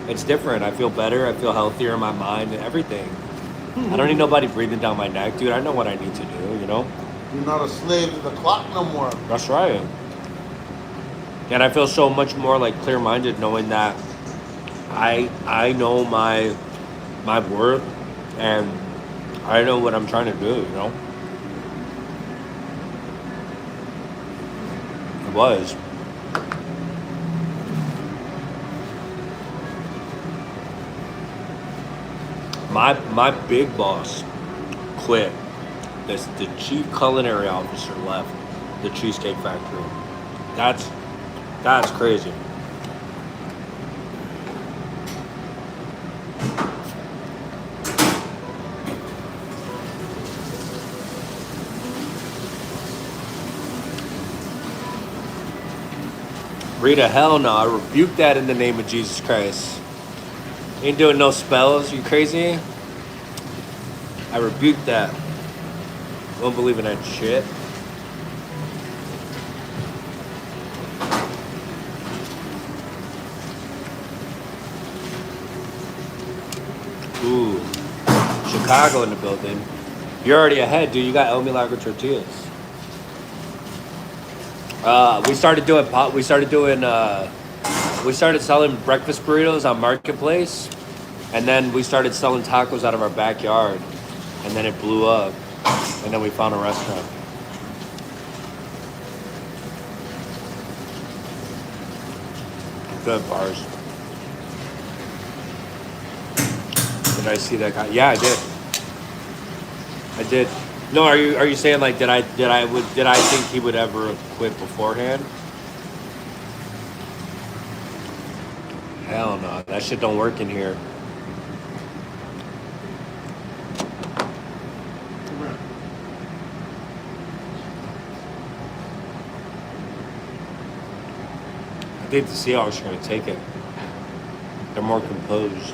It's different. I feel better. I feel healthier in my mind and everything. I don't need nobody breathing down my neck, dude. I know what I need to do, you know? You're not a slave to the clock no more. That's right. And I feel so much more like clear-minded knowing that I know my worth and I know what I'm trying to do, you know? It was. My big boss quit. The chief culinary officer left the Cheesecake Factory. That's crazy. Rita, hell no. I rebuke that in the name of Jesus Christ. Ain't doing no spells. You crazy? I rebuke that. Won't believe in that shit. Ooh. Chicago in the building. You're already ahead, dude. You got El Milagro tortillas. We started selling breakfast burritos on Marketplace, and then we started selling tacos out of our backyard, and then it blew up, and then we found a restaurant. Good bars. Did I see that guy? Yeah, I did. I did. No, are you saying like did I think he would ever quit beforehand? Hell no, that shit don't work in here. need to see how she's gonna take it. They're more composed.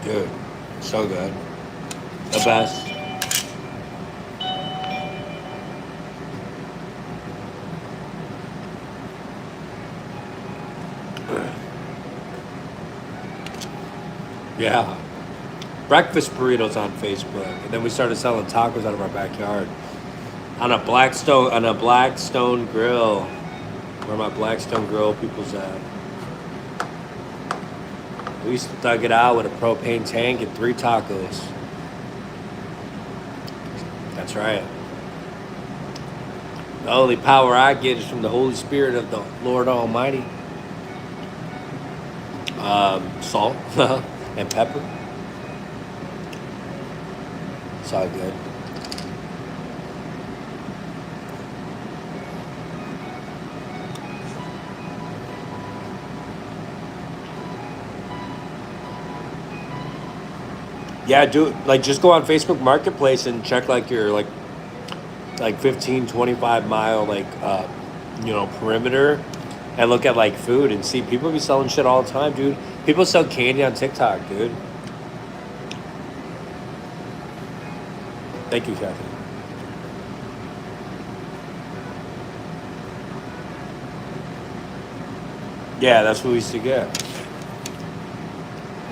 Dude, so good. The best. Yeah. Breakfast burritos on Facebook. And then we started selling tacos out of our backyard. On a Blackstone grill. Where my Blackstone grill people's at. We used to thug it out with a propane tank and 3 tacos. That's right. The only power I get is from the Holy Spirit of the Lord Almighty. Salt and pepper. It's all good. Yeah, just go on Facebook Marketplace and check like your like 15, 25 mile perimeter and look at like food and see people be selling shit all the time, dude. People sell candy on TikTok, dude. Thank you, Kathy. Yeah, that's what we used to get.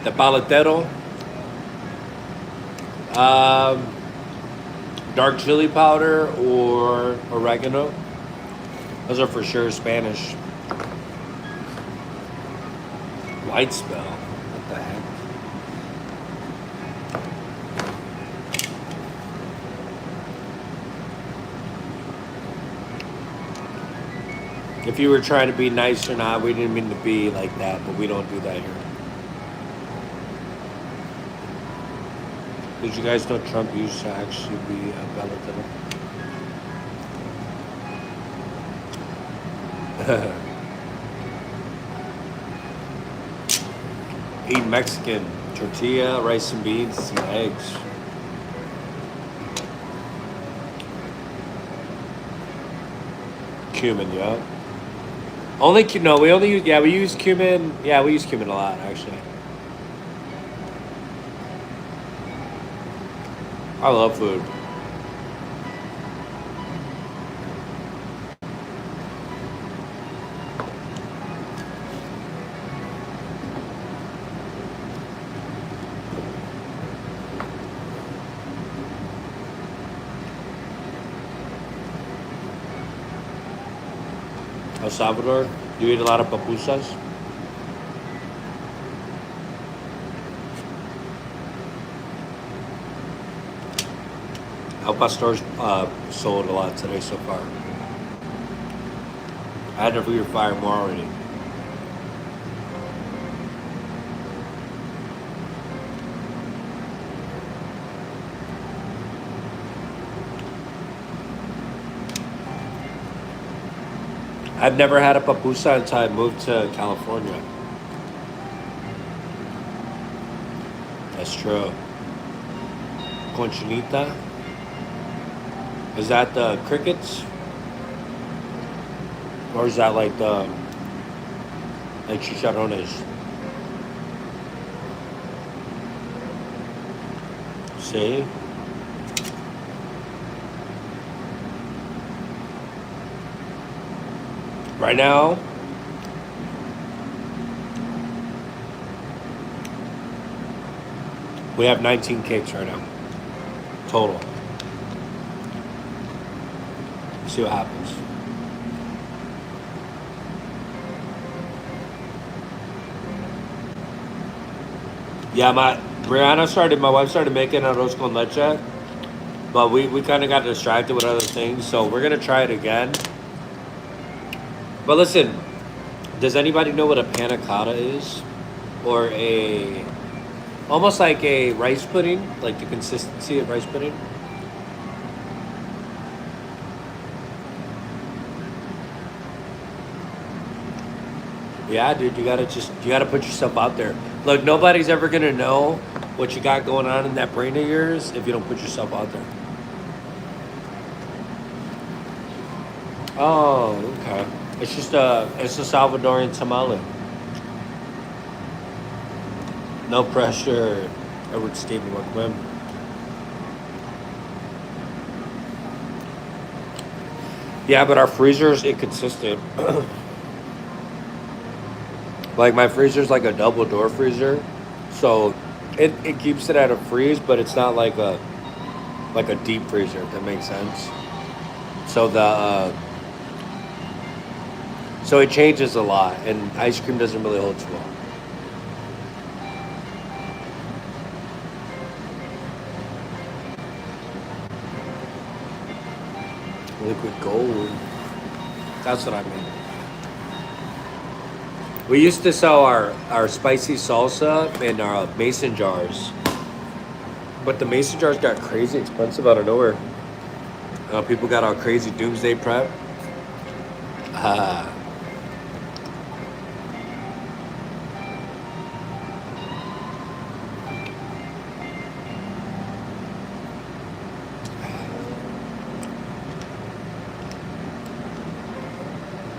The paletero. Dark chili powder or oregano. Those are for sure Spanish. White spell. What the heck? If you were trying to be nice or not, we didn't mean to be like that, but we don't do that here. Did you guys know Trump used to actually be a paletero? Eat Mexican. Tortilla, rice and beans, some eggs. Cumin, yeah. We use cumin. Yeah, we use cumin a lot, actually. I love food. El Salvador, do you eat a lot of pupusas? El Pastor's sold a lot today so far. I had to refire more already. I've never had a papusa until I moved to California. That's true. Conchinita. Is that the crickets? Or is that like chicharrones? See? Right now, we have 19 cakes right now. Total. See what happens. Yeah, my wife started making arroz con leche, but we kind of got distracted with other things, so we're gonna try it again. But listen, does anybody know what a panna cotta is? Or almost like a rice pudding, like the consistency of rice pudding? Yeah, dude, you gotta put yourself out there. Look, nobody's ever gonna know what you got going on in that brain of yours if you don't put yourself out there. Oh, okay. It's just it's a Salvadorian tamale. No pressure. Edward Stephen, welcome in. Yeah, but our freezer's inconsistent. Like my freezer's like a double door freezer, so it keeps it at a freeze, but it's not like a deep freezer, if that makes sense. So so it changes a lot, and ice cream doesn't really hold too well. Liquid gold. That's what I mean. We used to sell our spicy salsa in our mason jars, but the mason jars got crazy expensive out of nowhere. People got all crazy doomsday prep.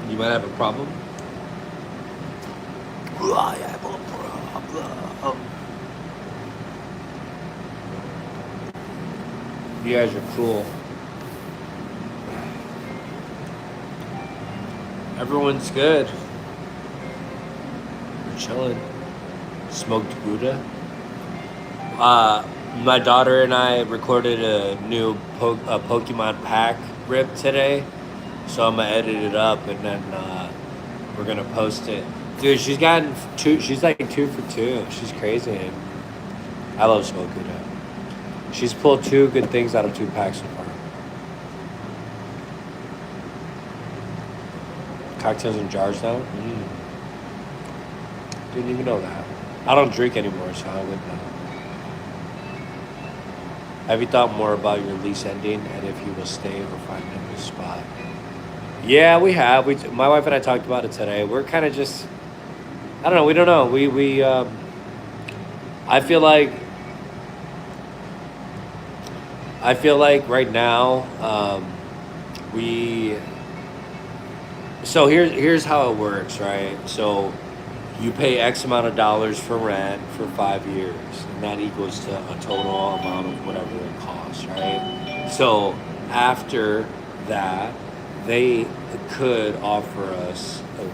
You might have a problem. I have a problem. You guys are cool. Everyone's good. We're chilling. Smoked Gouda. My daughter and I recorded a new Pokemon pack rip today. So I'm gonna edit it up and then we're gonna post it. Dude, she's gotten two. She's like 2 for 2. She's crazy. I love Smoked Gouda. She's pulled 2 good things out of 2 packs so far. Cocktails in jars now? Didn't even know that. I don't drink anymore, so I wouldn't know. Have you thought more about your lease ending and if you will stay or find a new spot? Yeah, we have. My wife and I talked about it today. We're kind of just, I don't know. We don't know. I feel like right now, so here's how it works, right? So you pay X amount of dollars for rent for 5 years, and that equals to a total amount of whatever it costs, right? So after that, they could offer us a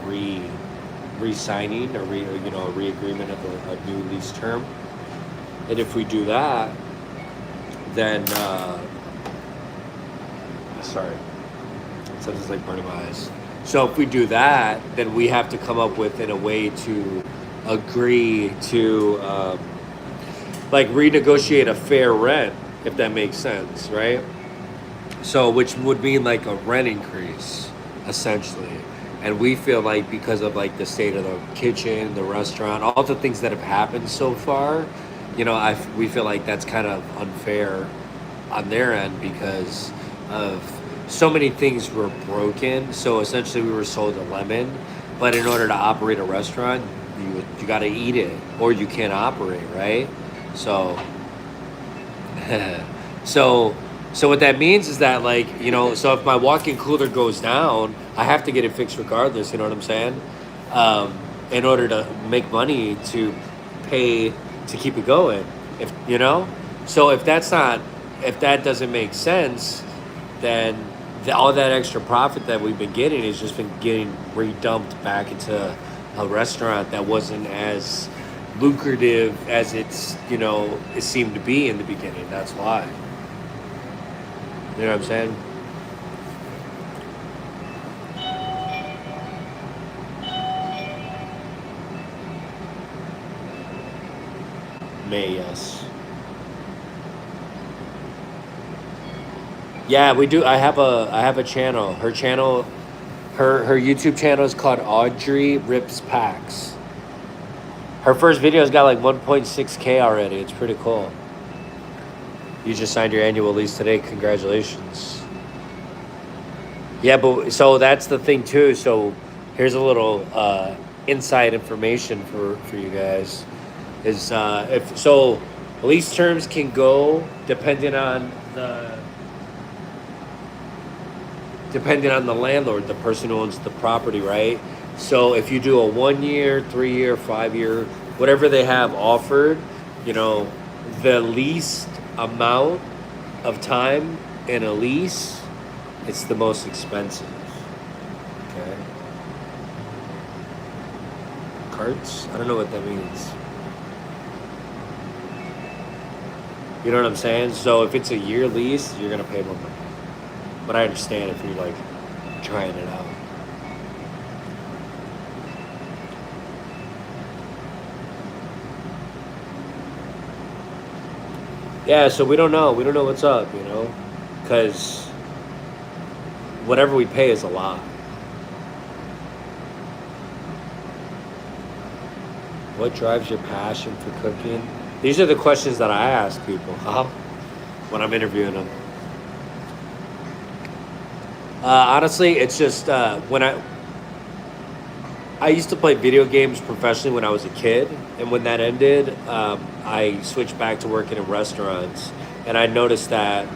re-signing, a re-agreement of a new lease term, and if we do that, then sorry, something's like burning my eyes. So if we do that, then we have to come up with a way to agree to like renegotiate a fair rent, if that makes sense, right? So which would mean like a rent increase, essentially. And we feel like because of like the state of the kitchen, the restaurant, all the things that have happened so far, we feel like that's kind of unfair on their end because of so many things were broken. So essentially we were sold a lemon, but in order to operate a restaurant, you got to eat it or you can't operate, right? So so what that means is that so if my walk-in cooler goes down, I have to get it fixed regardless, you know what I'm saying? In order to make money to pay to keep it going, so if that doesn't make sense, then all that extra profit that we've been getting has just been getting redumped back into a restaurant that wasn't as lucrative as it seemed to be in the beginning. That's why. You know what I'm saying? May, yes. Yeah, we do. I have a channel. Her channel, her YouTube channel is called Audrey Rips Packs. Her first video's got like 1.6K already. It's pretty cool. You just signed your annual lease today. Congratulations. Yeah, but so that's the thing too. So here's a little inside information for you guys. Is Lease terms can go depending on the landlord, the person who owns the property, right? So if you do a 1 year, 3 year, 5 year, whatever they have offered, you know, the least amount of time in a lease, it's the most expensive. Okay. Carts? I don't know what that means. You know what I'm saying? So if it's a year lease, you're gonna pay more money. But I understand if you're like trying it out. Yeah, so we don't know. We don't know what's up, you know? Because whatever we pay is a lot. What drives your passion for cooking? These are the questions that I ask people when I'm interviewing them. Honestly, it's just when I used to play video games professionally when I was a kid, and when that ended, I switched back to working in restaurants, and I noticed that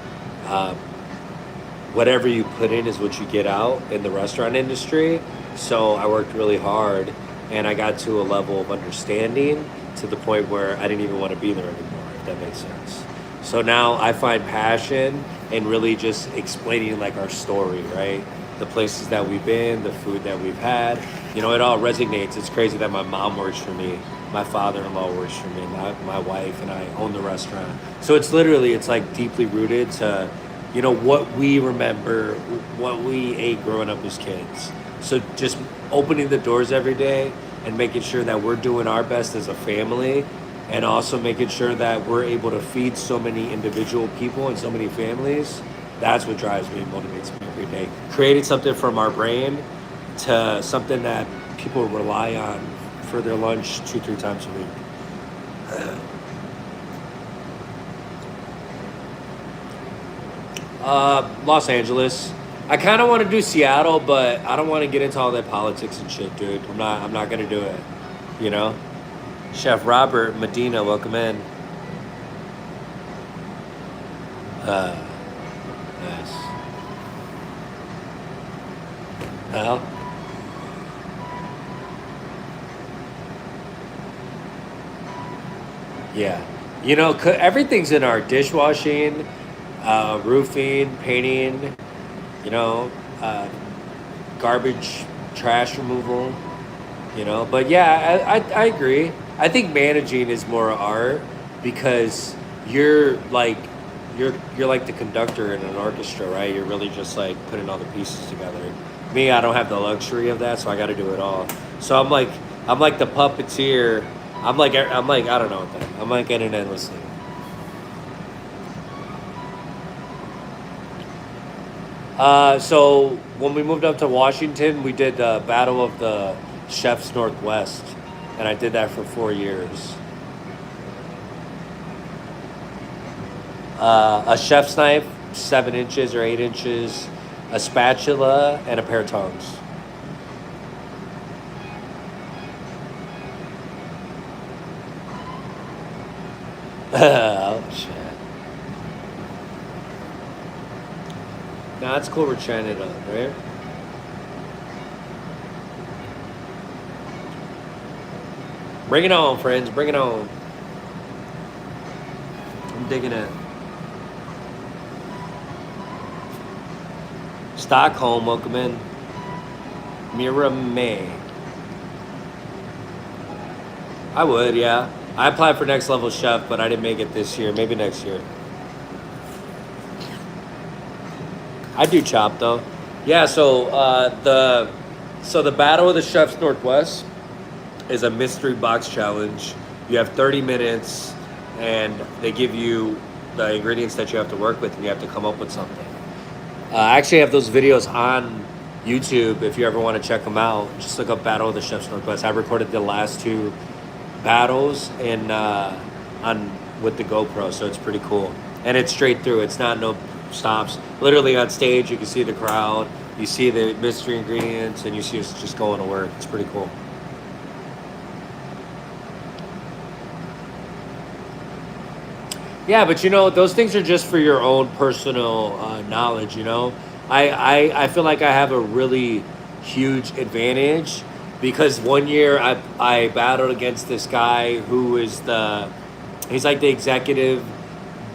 whatever you put in is what you get out in the restaurant industry. So I worked really hard, and I got to a level of understanding to the point where I didn't even want to be there anymore, if that makes sense. So now I find passion in really just explaining like our story, right? The places that we've been, the food that we've had. You know, it all resonates. It's crazy that my mom works for me, my father-in-law works for me, my wife and I own the restaurant. So it's literally, it's like deeply rooted to, you know, what we remember, what we ate growing up as kids. So just opening the doors every day and making sure that we're doing our best as a family, and also making sure that we're able to feed so many individual people and so many families. That's what drives me and motivates me every day. Creating something from our brain to something that people rely on for their lunch 2-3 times a week. Los Angeles. I kind of want to do Seattle, but I don't want to get into all that politics and shit, dude. I'm not gonna do it. You know. Chef Robert Medina, welcome in. Nice. Well. Yeah. You know, everything's in our dishwashing, roofing, painting, you know, garbage, trash removal, you know. But yeah, I agree. I think managing is more art because you're like you're like the conductor in an orchestra, right? You're really just like putting all the pieces together. Me, I don't have the luxury of that, so I got to do it all. So I'm like the puppeteer. I'm like I don't know what that. I'm like in an endless thing. So when we moved up to Washington, we did the Battle of the Chefs Northwest, and I did that for 4 years. A chef's knife, 7 inches or 8 inches, a spatula, and a pair of tongs. Oh shit. Nah, it's cool we're trying it out, right? Bring it on, friends. Bring it on. I'm digging it. Stockholm, welcome in. Mira May. I would, yeah. I applied for Next Level Chef, but I didn't make it this year. Maybe next year. I do chop though. Yeah, so the Battle of the Chefs Northwest is a mystery box challenge. You have 30 minutes, and they give you the ingredients that you have to work with, and you have to come up with something. I actually have those videos on YouTube if you ever want to check them out. Just look up Battle of the Chefs Northwest. I recorded the last 2 battles and with the GoPro, so it's pretty cool. And it's straight through. It's not no stops. Literally on stage, you can see the crowd, you see the mystery ingredients, and you see us just going to work. It's pretty cool. Yeah, but you know, those things are just for your own personal knowledge. You know, I feel like I have a really huge advantage because one year I battled against this guy who is he's like the executive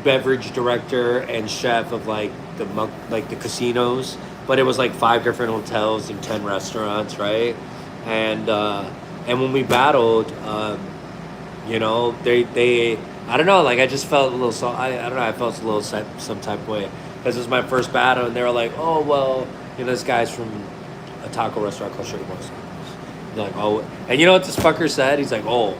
beverage director and chef of like like the casinos, but it was like five different hotels and 10 restaurants, right? And and when we battled, you know, they I don't know, like I just felt a little I don't know, I felt a little some type of way because it was my first battle, and they were like, oh well, you know, this guy's from a taco restaurant called Sugar Monster. They're like, oh, and you know what this fucker said? He's like, oh,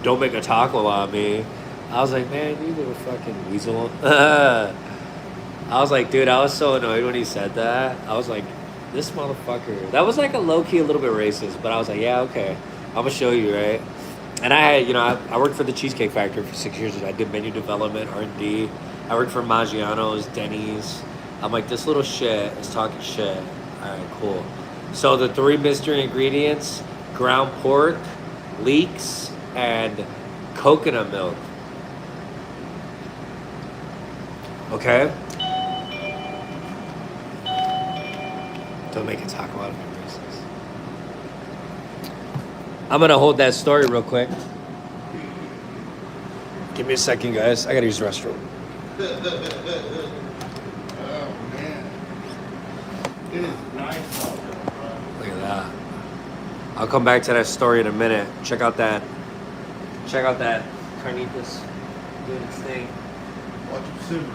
don't make a taco on me. I was like, man, you little fucking weasel. I was like, dude, I was so annoyed when he said that. I was like, this motherfucker. That was like a low key, a little bit racist, but I was like, yeah, okay, I'm gonna show you, right? And you know, I worked for the Cheesecake Factory for 6 years. I did menu development, R&D. I worked for Maggiano's, Denny's. I'm like, this little shit is talking shit. All right, cool. So the three mystery ingredients: ground pork, leeks, and coconut milk. Okay? Don't make a taco out of me, racist. I'm gonna hold that story real quick. Give me a second, guys. I gotta use the restroom. Oh man, it is nice out there, bro. Look at that. I'll come back to that story in a minute. Check out that carnitas doing its thing. Watch it simmer.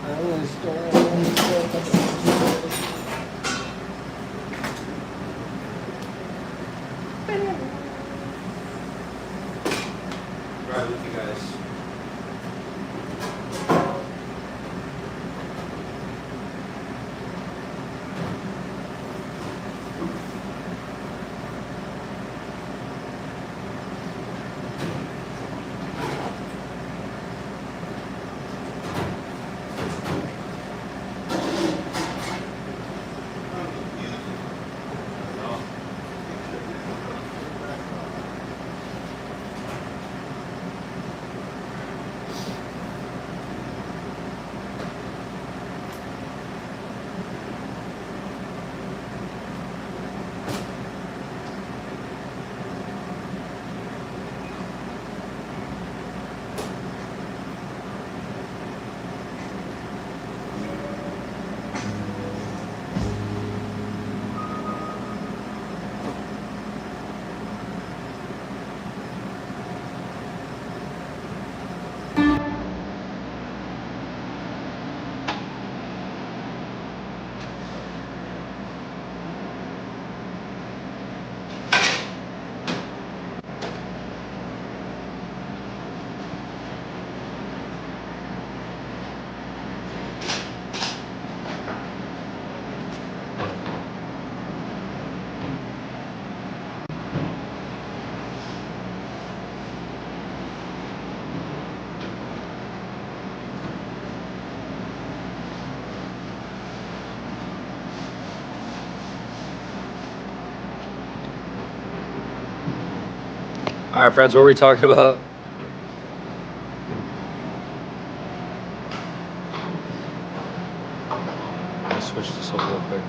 Right with you guys. All right, friends, what were we talking about? Let's switch this over real quick.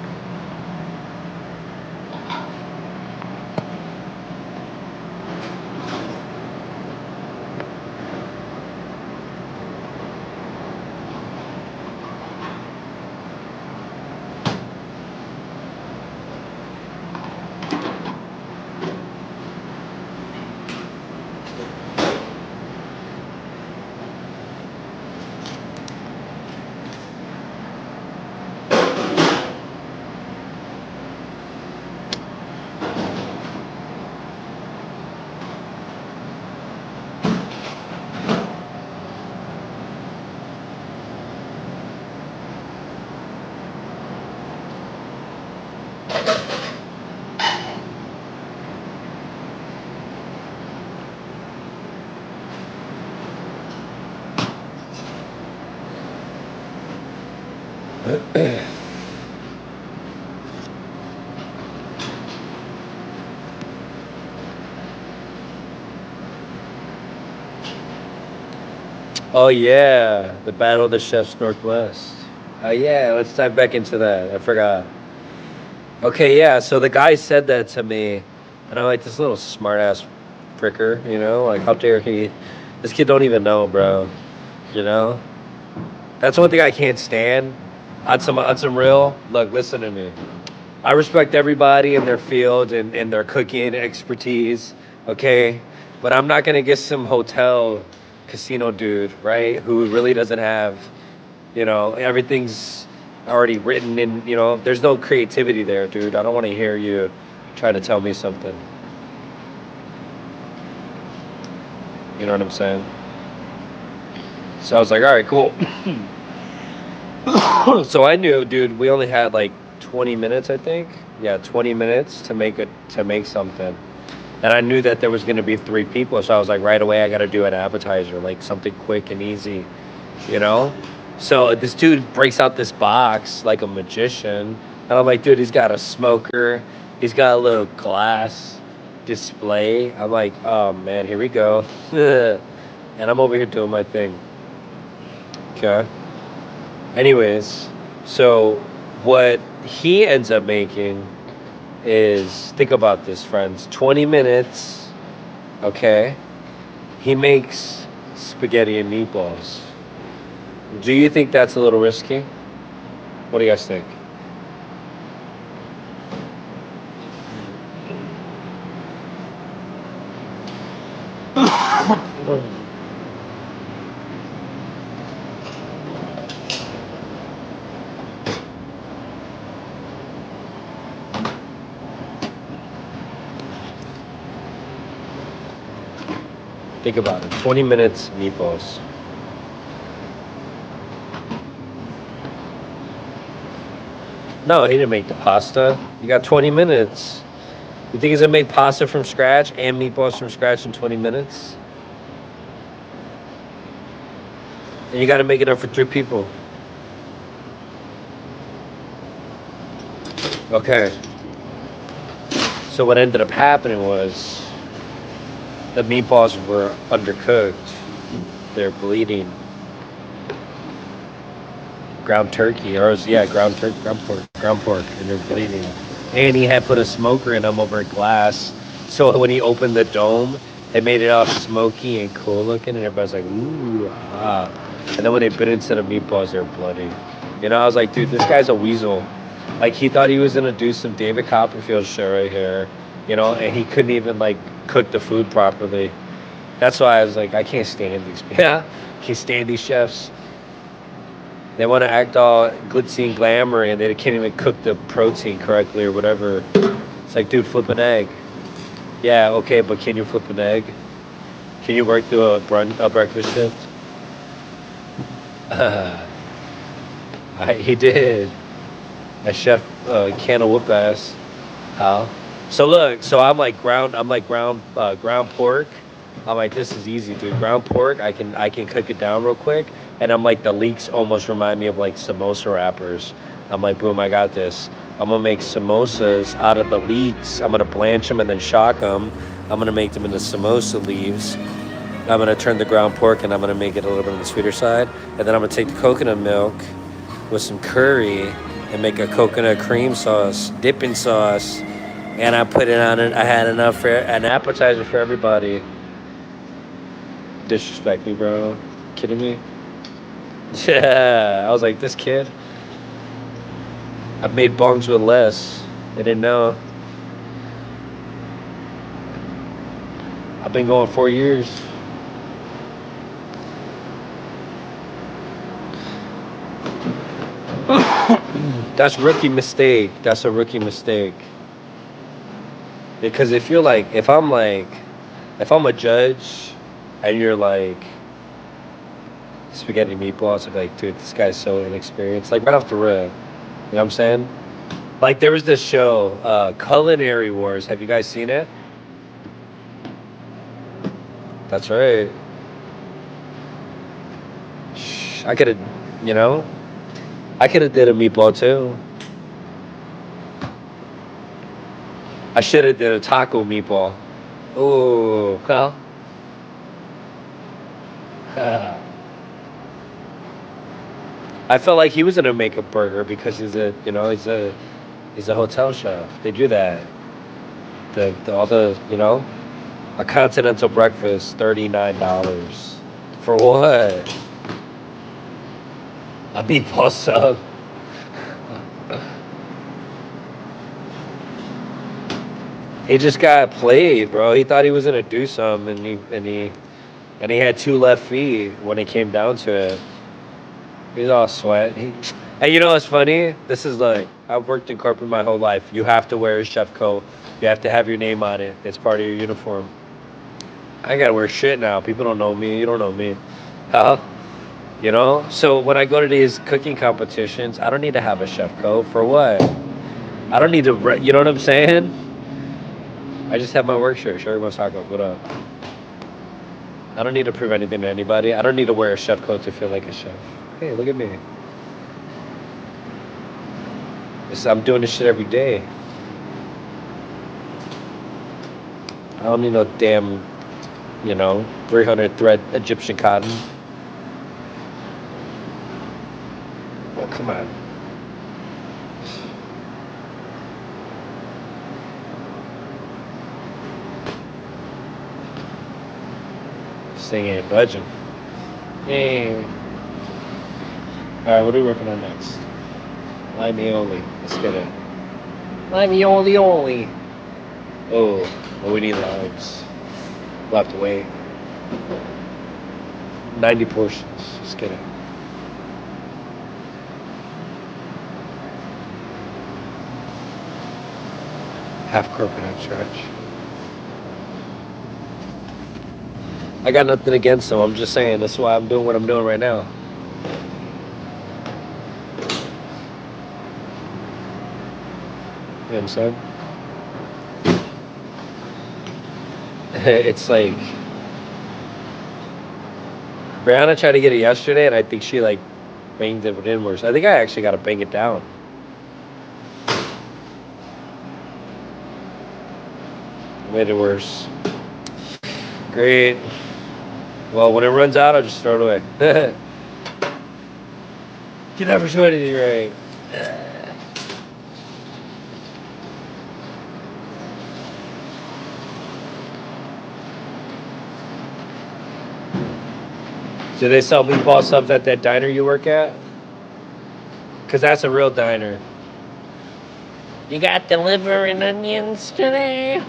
Oh yeah, the Battle of the Chefs Northwest. Oh yeah, let's dive back into that. I forgot. Okay, yeah. So the guy said that to me, and I'm like, this little smart ass fricker, like how dare he? This kid don't even know, bro. You know, that's one thing I can't stand. On some real. Look, listen to me. I respect everybody in their field and their cooking expertise, okay? But I'm not gonna get some hotel casino dude, right? Who really doesn't have, everything's already written in, there's no creativity there, dude. I don't want to hear you try to tell me something. You know what I'm saying? So I was like, all right, cool. So I knew, dude, we only had like 20 minutes, I think. Yeah, 20 minutes to make something. And I knew that there was going to be three people, so I was like, right away, I got to do an appetizer, like something quick and easy, you know? So this dude breaks out this box like a magician. And I'm like, dude, he's got a smoker. He's got a little glass display. I'm like, oh, man, here we go. And I'm over here doing my thing. Okay. Anyways, so what he ends up making is, think about this, friends, 20 minutes. Okay. He makes spaghetti and meatballs. Do you think that's a little risky? What do you guys think? Think about it. 20 minutes meatballs. No, he didn't make the pasta. You got 20 minutes. You think he's gonna make pasta from scratch and meatballs from scratch in 20 minutes? And you gotta make it up for 3 people. Okay. So what ended up happening was the meatballs were undercooked. They're bleeding. Ground turkey, or ground pork, and they're bleeding. And he had put a smoker in them over glass, so when he opened the dome, it made it all smoky and cool looking, and everybody's like, ooh, ah. And then when they bit into the meatballs, they're bloody. You know, I was like, dude, this guy's a weasel. Like, he thought he was gonna do some David Copperfield shit right here, you know, and he couldn't even like cook the food properly. That's why I was like, I can't stand these. Yeah, can't stand these chefs. They want to act all glitzy and glamour, and they can't even cook the protein correctly or whatever. It's like, dude, flip an egg. Yeah, okay, but can you flip an egg? Can you work through a breakfast shift? He did. A chef can of whoop ass. How? So look, so ground pork. I'm like, this is easy, dude. Ground pork, I can cook it down real quick. And I'm like, the leeks almost remind me of like samosa wrappers. I'm like, boom, I got this. I'm gonna make samosas out of the leeks. I'm gonna blanch them and then shock them. I'm gonna make them into samosa leaves. I'm gonna turn the ground pork and I'm gonna make it a little bit on the sweeter side. And then I'm gonna take the coconut milk with some curry and make a coconut cream sauce, dipping sauce. And I put it on it. I had enough for an appetizer for everybody. Disrespect me, bro. Kidding me? Yeah. I was like, this kid. I've made bongs with less. They didn't know. I've been going 4 years. That's rookie mistake. That's a rookie mistake. Because if I'm a judge and you're like spaghetti meatballs, I'd be like, dude, this guy's so inexperienced. Like right off the rip. You know what I'm saying? Like there was this show, Culinary Wars. Have you guys seen it? That's right. I could have, you know, I could have did a meatball too. I should have did a taco meatball. Oh, well. I felt like he was gonna make a burger because he's a hotel chef. They do that. All the a continental breakfast, $39 for what? A meatball sub. He just got played, bro. He thought he was gonna do something, and he had 2 left feet when it came down to it. He's all sweat. And you know what's funny? This is like, I've worked in corporate my whole life. You have to wear a chef coat. You have to have your name on it. It's part of your uniform. I gotta wear shit now. People don't know me. You don't know me. Huh? You know? So when I go to these cooking competitions, I don't need to have a chef coat. For what? I don't need to, you know what I'm saying? I just have my work shirt. Sherry Mosako, what up? I don't need to prove anything to anybody. I don't need to wear a chef coat to feel like a chef. Hey, look at me. I'm doing this shit every day. I don't need no damn, 300 thread Egyptian cotton. Oh, come on. This thing ain't budging. Hey. Alright, what are we working on next? Limeoli. Let's get it. Limeoli. Oh, well, we need limes. We'll have to wait. 90 portions. Let's get it. Half coconut stretch. I got nothing against them. I'm just saying that's why I'm doing what I'm doing right now. You know what I'm saying? It's like Brianna tried to get it yesterday, and I think she like banged it in worse. I think I actually got to bang it down. Made it worse. Great. Well, when it runs out, I'll just throw it away. You never do anything right. Do they sell meatball subs at that diner you work at? Because that's a real diner. You got the liver and onions today?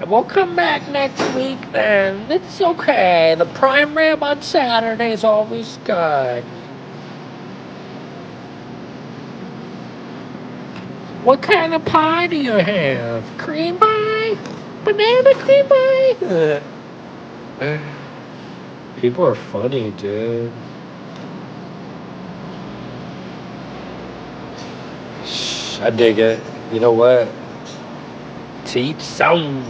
We'll come back next week then. It's okay. The prime rib on Saturday is always good. What kind of pie do you have? Cream pie? Banana cream pie? People are funny, dude. I dig it. You know what? To each sound.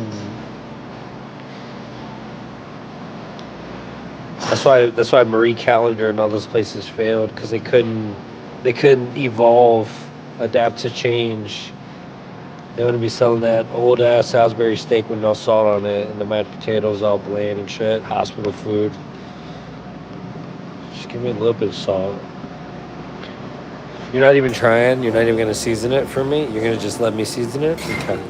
That's why Marie Callender and all those places failed, because they couldn't evolve, adapt to change. They wouldn't be selling that old ass Salisbury steak with no salt on it, and the mashed potatoes all bland and shit. Hospital food. Just give me a little bit of salt. You're not even trying. You're not even gonna season it for me. You're gonna just let me season it. Okay.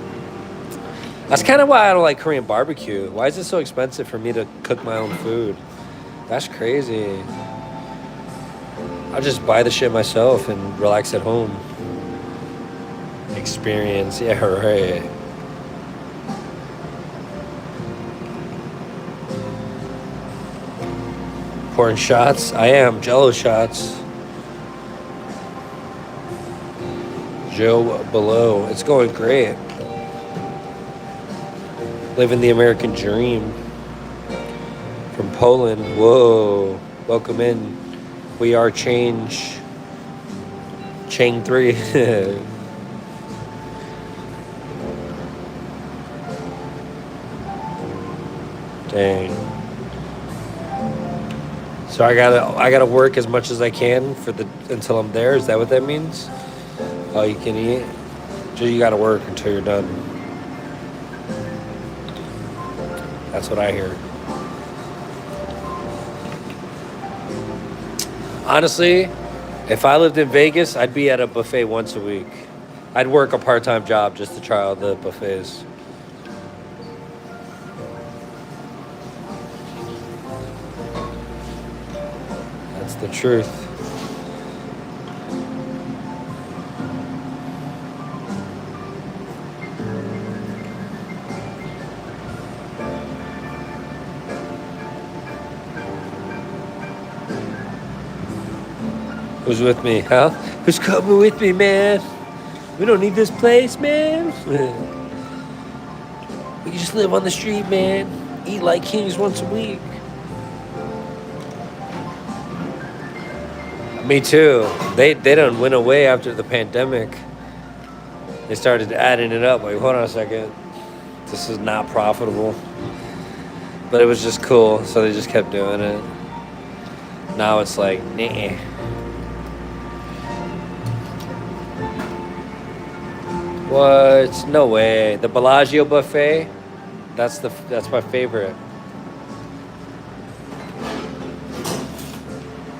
That's kind of why I don't like Korean barbecue. Why is it so expensive for me to cook my own food? That's crazy. I'll just buy the shit myself and relax at home. Experience. Yeah, right. Pouring shots? I am. Jello shots. Joe below. It's going great. Living the American dream. From Poland. Whoa. Welcome in. We are Change. Chain 3. Dang. So I gotta work as much as I can until I'm there. Is that what that means? All you can eat? So you gotta work until you're done. That's what I hear. Honestly, if I lived in Vegas, I'd be at a buffet once a week. I'd work a part-time job just to try out the buffets. That's the truth. Who's with me, huh? Who's coming with me, man? We don't need this place, man. We can just live on the street, man. Eat like kings once a week. Me too. They done went away after the pandemic. They started adding it up. Like, hold on a second. This is not profitable. But it was just cool, so they just kept doing it. Now it's like, nah. What? No way. The Bellagio buffet? That's my favorite.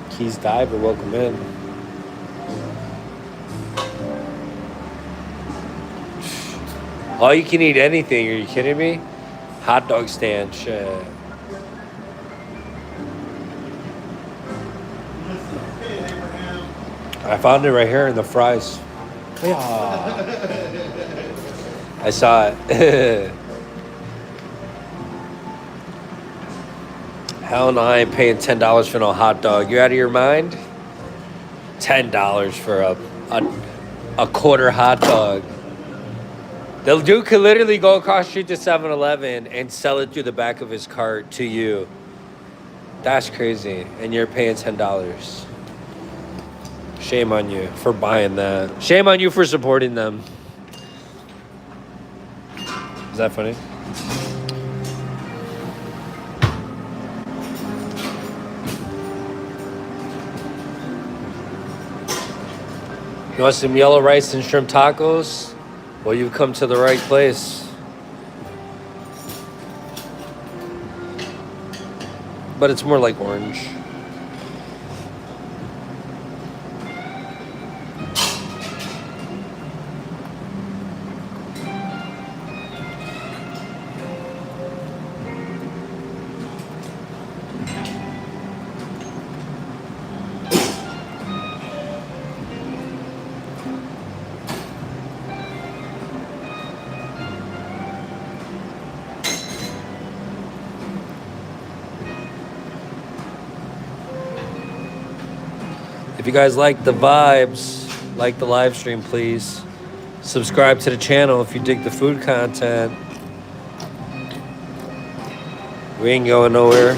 Keys Diver, welcome in. All you can eat anything, are you kidding me? Hot dog stand, shit. I found it right here in the fries. Yeah. I saw it. Hell no, I ain't paying $10 for no hot dog. You out of your mind? $10 for a quarter hot dog. The dude could literally go across the street to 7-Eleven and sell it through the back of his cart to you. That's crazy. And you're paying $10. Shame on you for buying that. Shame on you for supporting them. Is that funny? You want some yellow rice and shrimp tacos? Well, you've come to the right place. But it's more like orange. If you guys like the vibes, like the live stream, please subscribe to the channel if you dig the food content. We ain't going nowhere.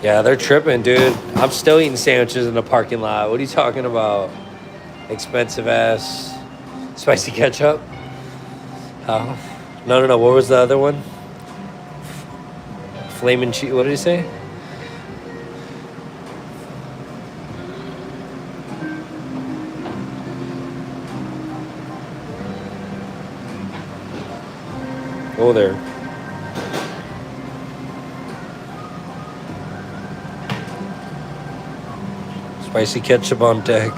Yeah, they're tripping, dude. I'm still eating sandwiches in the parking lot. What are you talking about? Expensive ass spicy ketchup? Oh. No. What was the other one? Flamin' cheese. What did he say? Oh, there. Spicy ketchup on deck.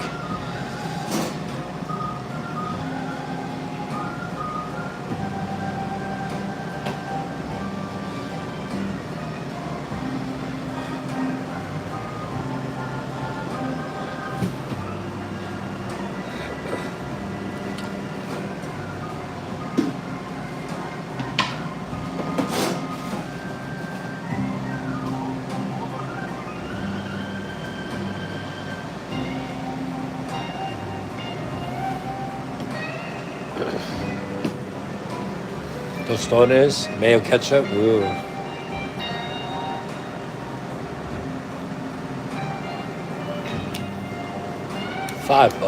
Tostones, mayo ketchup. Ooh. $5.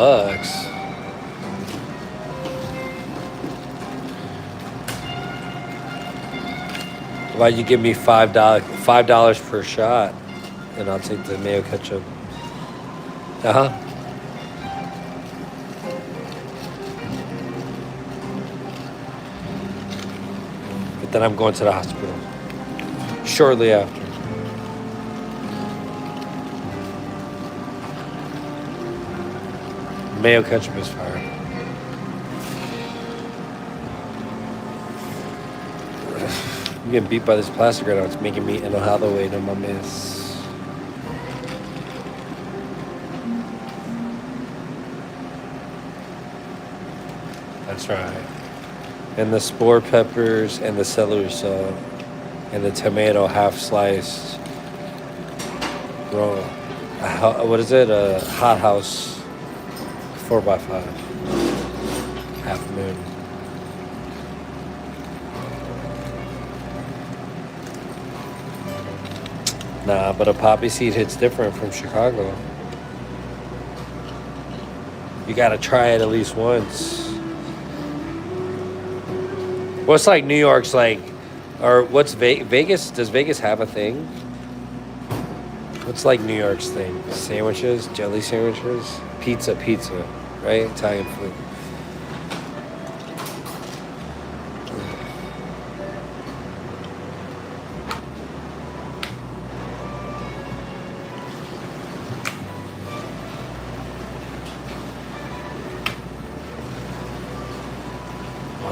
How about you give me $5 per shot, and I'll take the mayo ketchup. But then I'm going to the hospital shortly after. Mayo ketchup is fire. I'm getting beat by this plastic right now. It's making me enojado way no mames. That's right. And the spore peppers and the celery salt and the tomato half sliced. Bro, what is it? A hot house 4x5. Half moon. Nah, but a poppy seed hits different from Chicago. You gotta try it at least once. What's like New York's like, or what's Vegas? Does Vegas have a thing? What's like New York's thing? Sandwiches, jelly sandwiches, pizza, right? Italian food.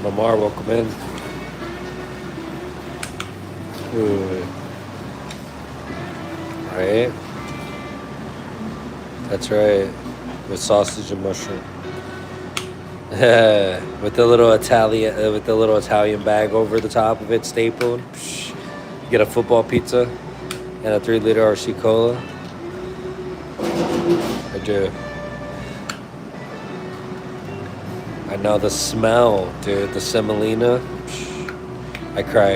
Omar, welcome in. Ooh. Right? That's right. With sausage and mushroom. with the little Italian bag over the top of it, stapled. You get a football pizza and a 3-liter RC Cola. do. I know the smell, dude. The semolina. I cry.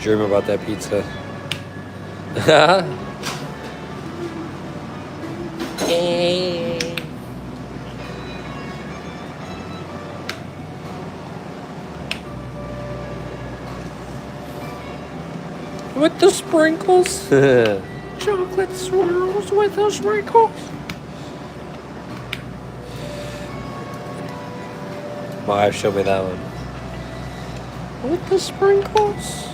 Dream about that pizza. With the sprinkles. Chocolate swirls with the sprinkles. My wife showed me that one. With the sprinkles.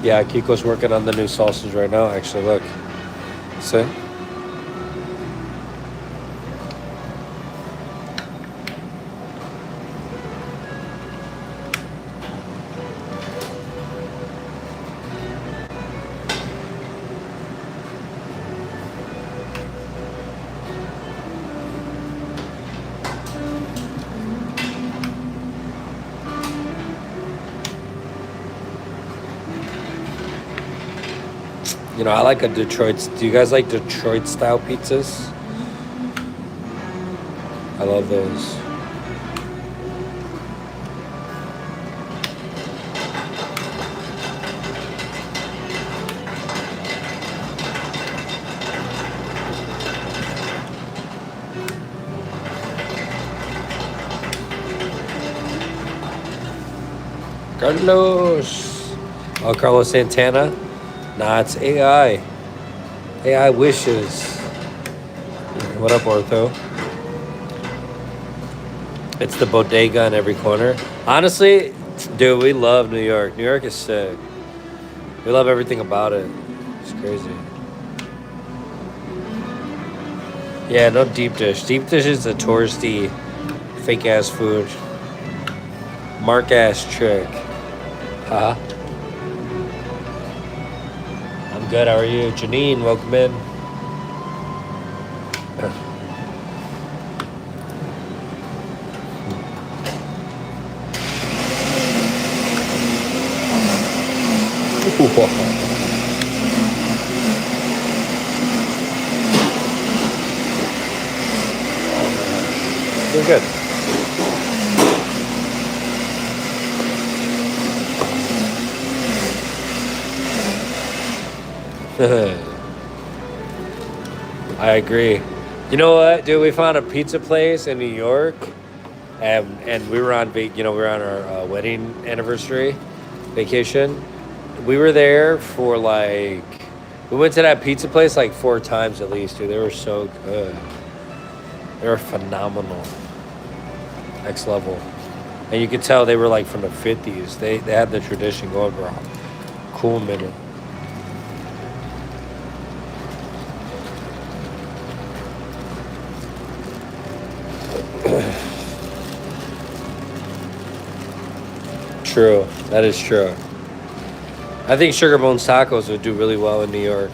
Yeah, Kiko's working on the new sauces right now. Actually, look. See? You know, I like a Detroit. Do you guys like Detroit style pizzas? I love those. Carlos. Oh, Carlos Santana. Nah, it's AI. AI wishes. What up, Ortho? It's the bodega in every corner. Honestly, dude, we love New York. New York is sick. We love everything about it. It's crazy. Yeah, no deep dish. Deep dish is a touristy, fake-ass food. Mark-ass trick. Haha. I'm good. How are you? Janine, welcome in. You're good. I agree. You know what, dude? We found a pizza place in New York, and we were on we were on our wedding anniversary vacation. We were there for we went to that pizza place like 4 times at least, dude. They were so good. They were phenomenal. Next level. And you could tell they were like from the 50s. They had the tradition going for a cool minute. True. That is true. I think Sugar Bones Tacos would do really well in New York.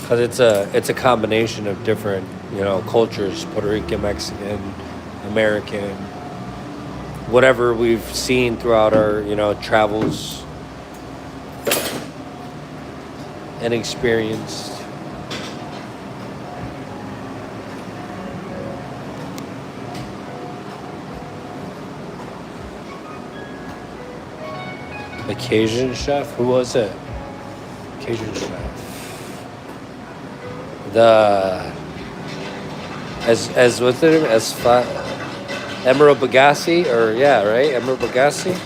Because it's a combination of different, cultures, Puerto Rican, Mexican, American, whatever we've seen throughout our, travels and experienced. The Cajun chef? Who was it? Cajun chef. What's their name? Emerald Bagassi, right? Emerald Bagassi.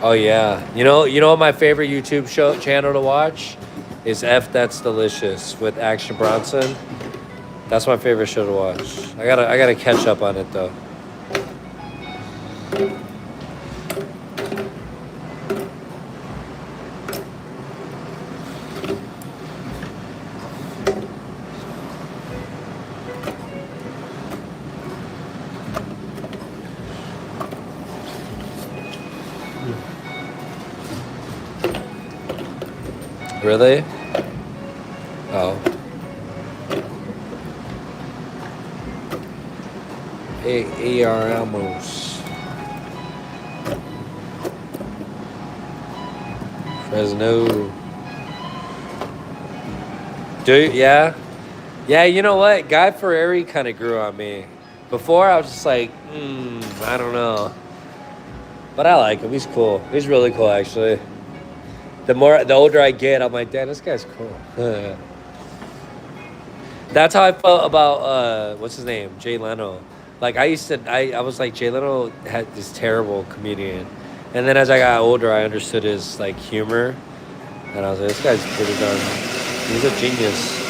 Oh yeah, you know what my favorite YouTube channel to watch is That's Delicious with Action Bronson. That's my favorite show to watch. I gotta catch up on it though. Really? Oh. AR Almos. Fresno. Dude, yeah. Yeah, you know what? Guy Fieri kind of grew on me. Before, I was just like, I don't know. But I like him. He's cool. He's really cool, actually. The older I get, I'm like, damn, this guy's cool. That's how I felt about, what's his name? Jay Leno. Like, I was like, Jay Leno had this terrible comedian. And then as I got older, I understood his, like, humor. And I was like, this guy's pretty darn, he's a genius.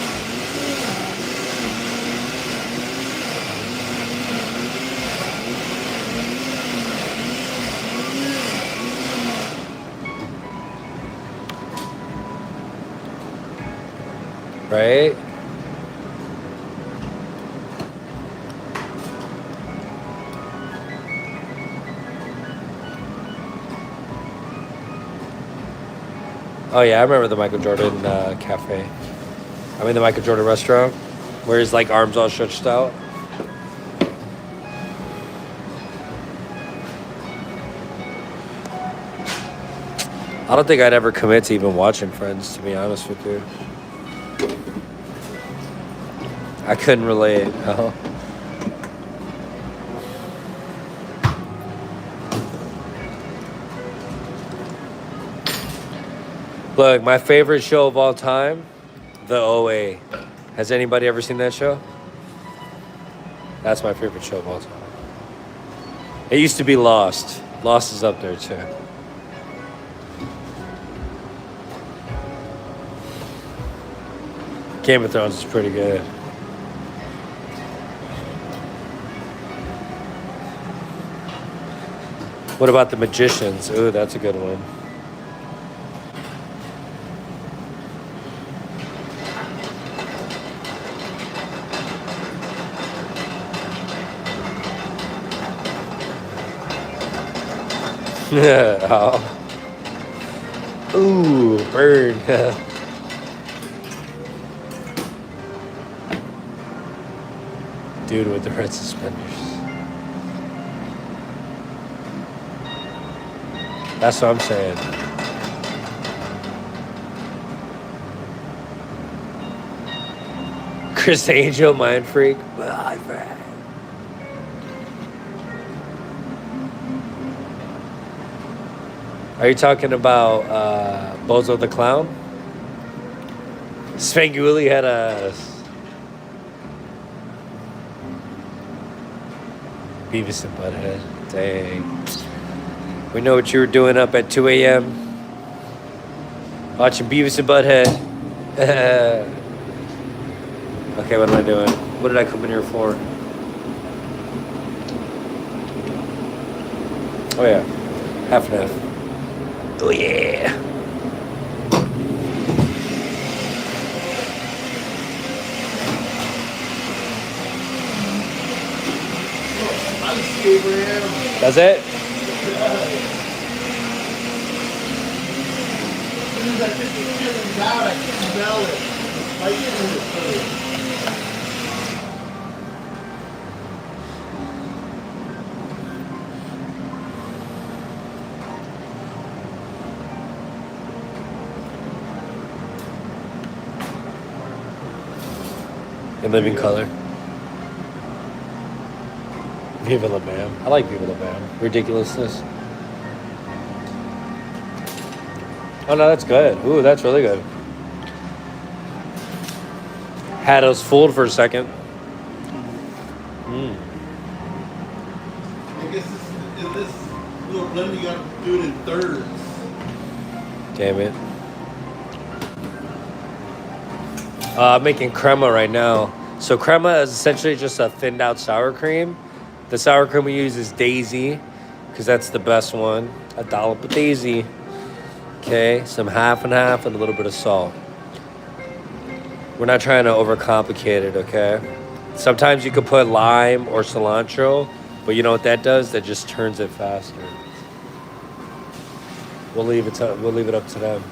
Right? Oh yeah, I remember the Michael Jordan cafe. I mean the Michael Jordan restaurant, where his like arms all stretched out. I don't think I'd ever commit to even watching Friends, to be honest with you. I couldn't relate. No. Look, my favorite show of all time, The OA. Has anybody ever seen that show? That's my favorite show of all time. It used to be Lost. Lost is up there too. Game of Thrones is pretty good. What about The Magicians? Ooh, that's a good one. Oh. Ooh, bird. Dude with the red suspenders. That's what I'm saying. Chris Angel, Mind Freak. Are you talking about Bozo the Clown? Svengoolie had a Beavis and Butthead. Dang. We know what you were doing up at 2 a.m. Watching Beavis and Butthead. Okay, what am I doing? What did I come in here for? Oh yeah, half and half. Oh yeah. That's it? In living color. Viva La Bam. I like Viva La Bam. Ridiculousness. Oh no, that's good. Ooh, that's really good. Had us fooled for a second. I guess in this little blend, you gotta do it in thirds. Damn it. I'm making crema right now. So crema is essentially just a thinned out sour cream. The sour cream we use is Daisy, because that's the best one. A dollop of Daisy. Okay, some half and half and a little bit of salt. We're not trying to overcomplicate it, okay? Sometimes you could put lime or cilantro, but you know what that does? That just turns it faster. We'll leave it up to them.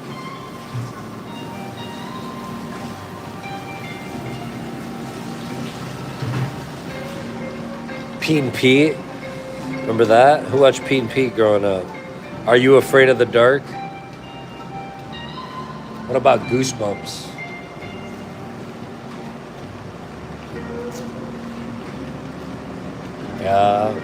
Pete and Pete. Remember that? Who watched Pete and Pete growing up? Are You Afraid of the Dark? What about Goosebumps? Yeah.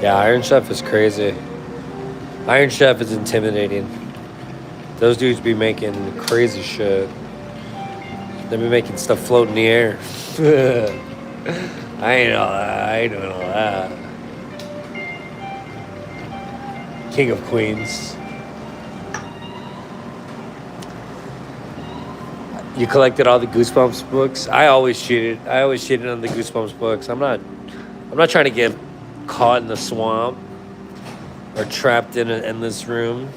Yeah, Iron Chef is crazy. Iron Chef is intimidating. Those dudes be making crazy shit. They be making stuff float in the air. I ain't all that. I ain't doing all that. King of Queens. You collected all the Goosebumps books? I always cheated. I always cheated on the Goosebumps books. I'm not trying to get caught in the swamp or trapped in an endless room.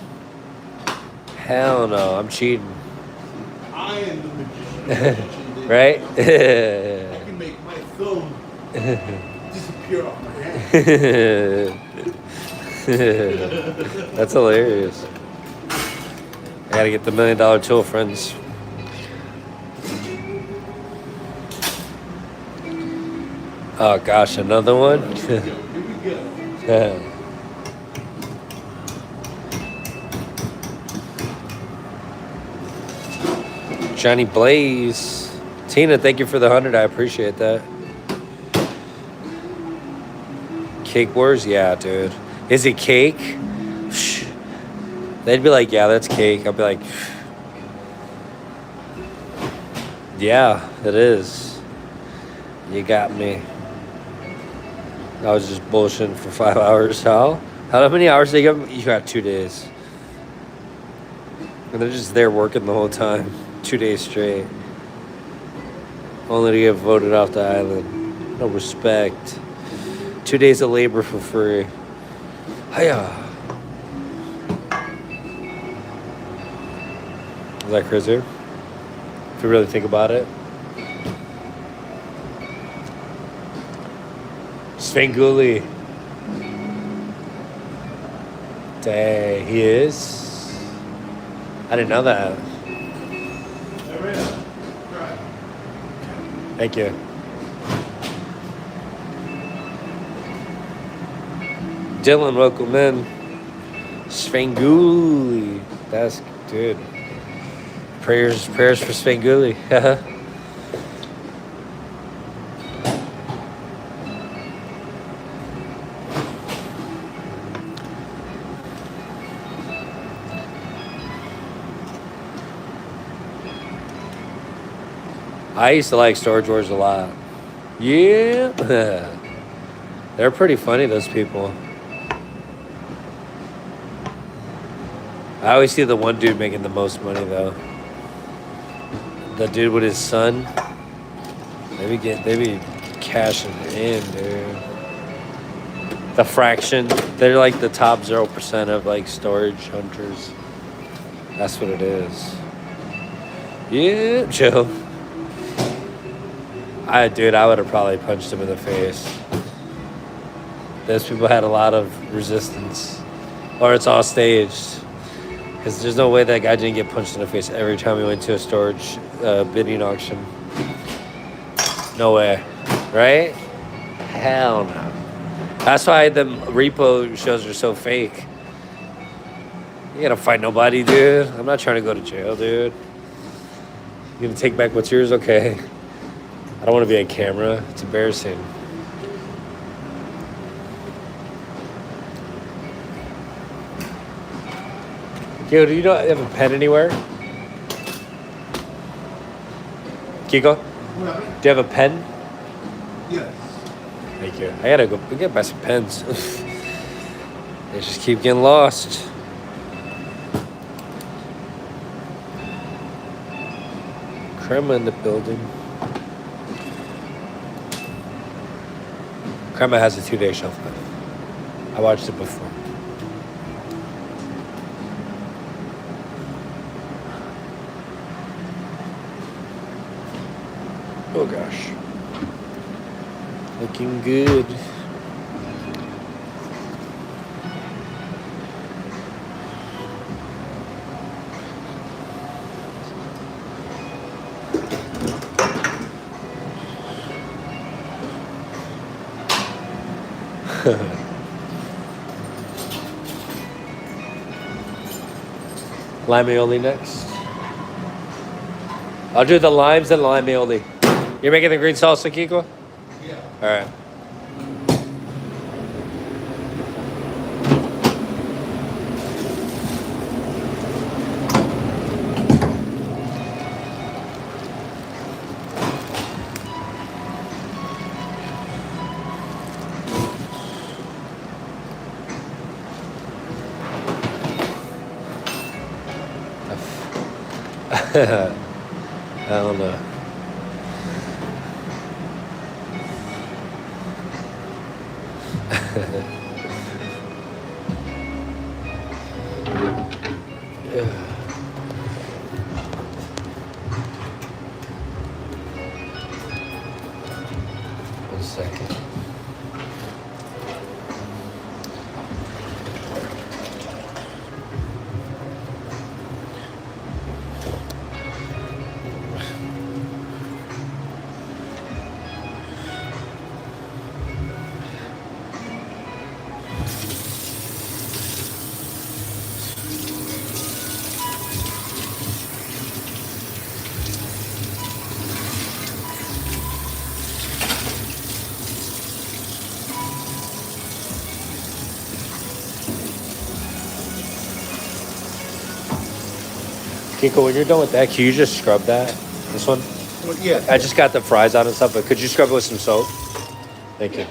Hell no, I'm cheating. I am the magician. Right? I can make my thumb disappear off my hand. That's hilarious. I gotta get the $1 million tool, friends. Oh gosh, another one? Here we go. Johnny Blaze. Tina, thank you for the 100. I appreciate that. Cake Wars? Yeah, dude. Is it cake? Shh. They'd be like, yeah, that's cake. I'd be like, yeah, it is. You got me. I was just bullshitting for 5 hours. How many hours did you give? You got 2 days. And they're just there working the whole time. 2 days straight. Only to get voted off the island. No respect. 2 days of labor for free. Hiya. Is that crazy? If you really think about it. Svengoolie. Dang, he is? I didn't know that. Thank you. Dylan, welcome in. Svengoolie. That's good. Prayers for Svengoolie. I used to like Storage Wars a lot. Yeah. They're pretty funny, those people. I always see the one dude making the most money, though. The dude with his son. They be cashing in, dude. The Fraction. They're like the top 0% of like storage hunters. That's what it is. Yeah, Joe. I would have probably punched him in the face. Those people had a lot of resistance. Or it's all staged. Because there's no way that guy didn't get punched in the face every time he went to a storage bidding auction. No way. Right? Hell no. That's why the repo shows are so fake. You gotta fight nobody, dude. I'm not trying to go to jail, dude. You gonna take back what's yours? Okay. I don't want to be on camera. It's embarrassing. Yo, do you not have a pen anywhere? Kiko? What? Do you have a pen? Yes. Thank you. I gotta go. We gotta buy some pens. They just keep getting lost. Crema in the building. Crema has a 2-day shelf life. I watched it before. Oh gosh. Looking good. Lime aioli next. I'll do the limes and lime aioli. You're making the green salsa, Kiko? Yeah. All right. I don't know. One second. Kiko, when you're done with that, can you just scrub that? This one? Well, yeah. I just got the fries on and stuff, but could you scrub it with some soap? Thank you.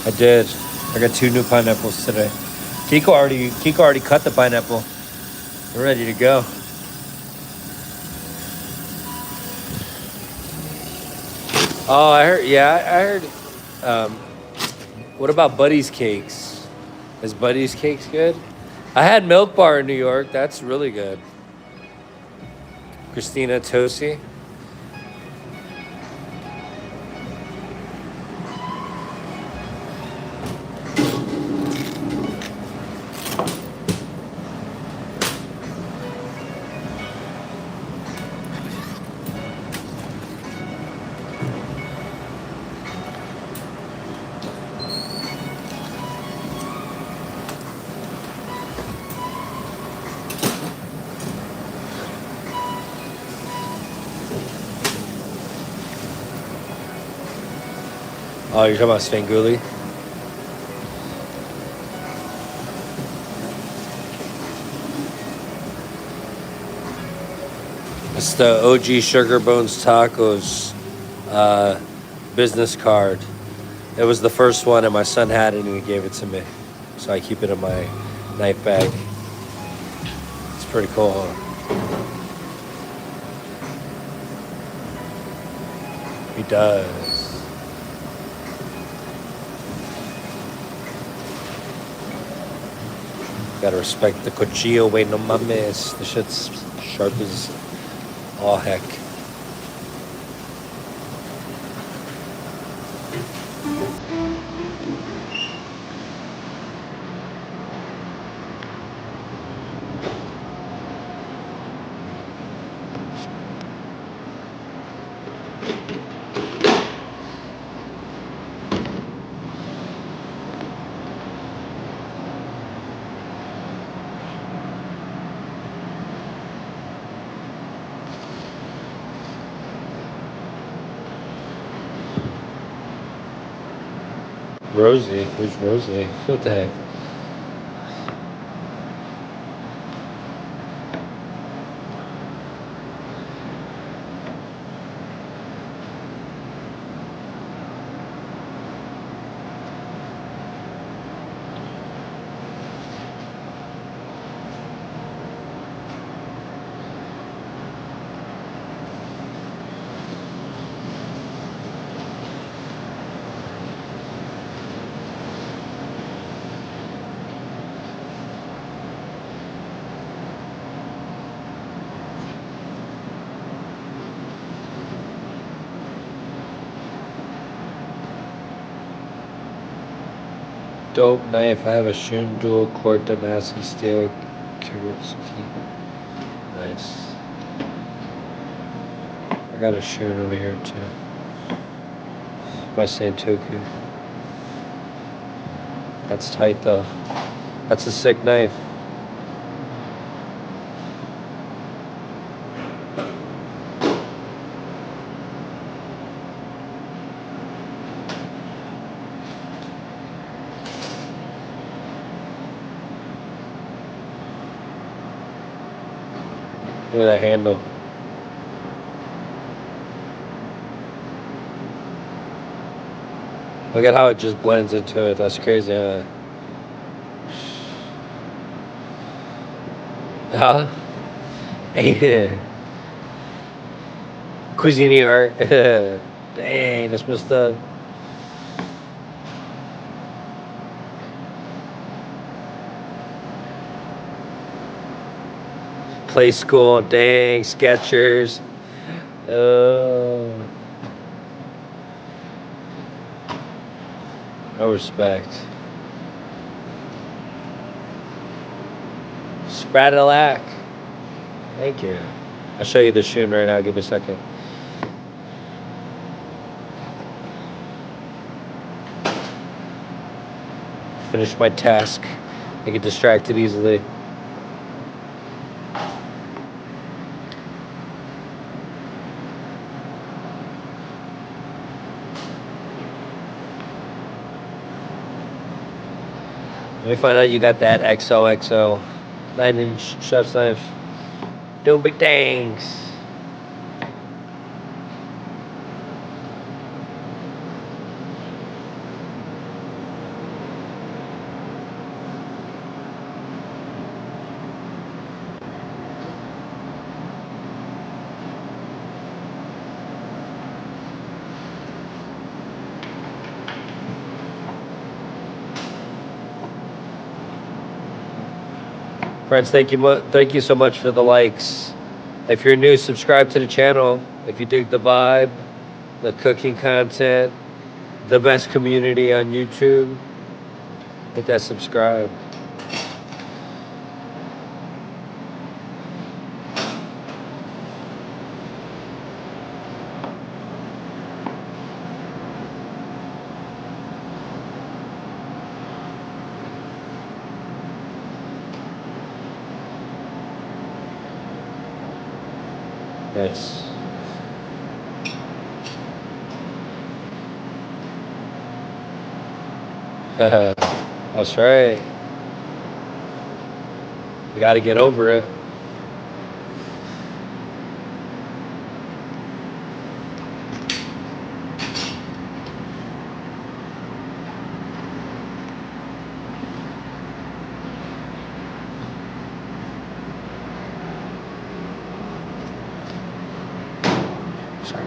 I did. I got 2 new pineapples today. Kiko already cut the pineapple. We're ready to go. Oh, I heard. What about Buddy's Cakes? Is Buddy's Cakes good? I had Milk Bar in New York. That's really good. Christina Tosi. Oh, you're talking about Svengoolie? It's the OG Sugar Bones Tacos business card. It was the first one, and my son had it, and he gave it to me. So I keep it in my knife bag. It's pretty cool, huh? He does. Gotta respect the cuchillo, wait, no mames. The shit's sharp as all heck. Rosie? Who's Rosie? What the heck? Dope knife. I have a Shun dual cord Damascus steel Kiriski. Nice. I got a Shun over here too. By Santoku. That's tight though. That's a sick knife. Look at that handle. Look at how it just blends into it. That's crazy, huh? Huh? Yeah. Cuisine art. Dang, that's messed up. Play school. Dang, Skechers. Oh. No respect. Spradalac. Thank you. I'll show you the Shun right now. Give me a second. Finish my task. I get distracted easily. Let me find out you got that XOXO 9-inch chef's knife. Doing big things. Friends, thank you so much for the likes. If you're new, subscribe to the channel. If you dig the vibe, the cooking content, the best community on YouTube, hit that subscribe. Yes. That's right. We got to get over it. Sorry.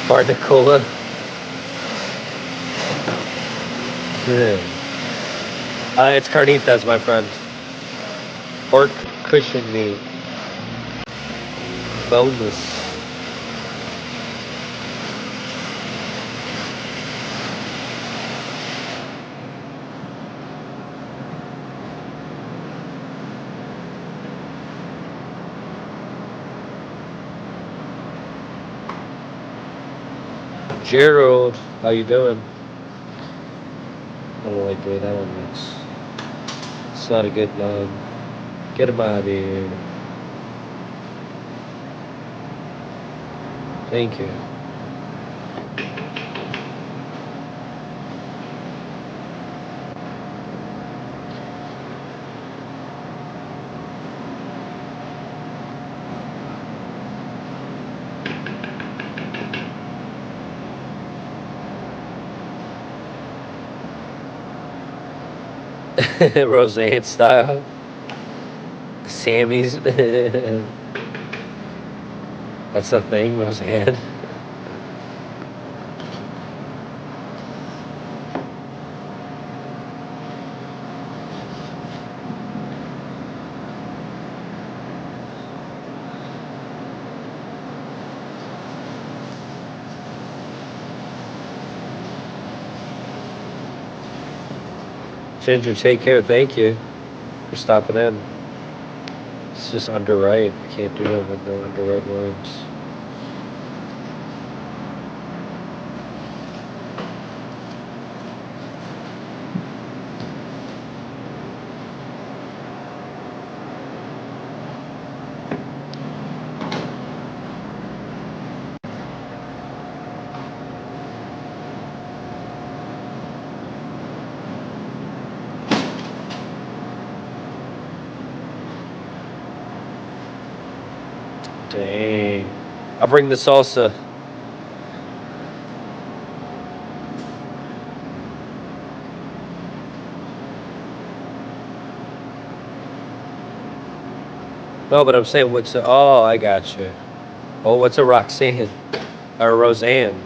Barnacola. It's carnitas, my friend. Pork cushion meat. Boneless. Gerald, how you doing? I don't like the way that one looks. It's not a good mug. Get him out of here. Thank you. Roseanne style. Sammy's. That's the thing, Roseanne. Ginger, take care. Thank you for stopping in. It's just underwrite. I can't do that with no underwrite lines. Dang. I'll bring the salsa. No, but I'm saying what's a, oh, I got you. Oh, what's a Roxanne? Or Roseanne?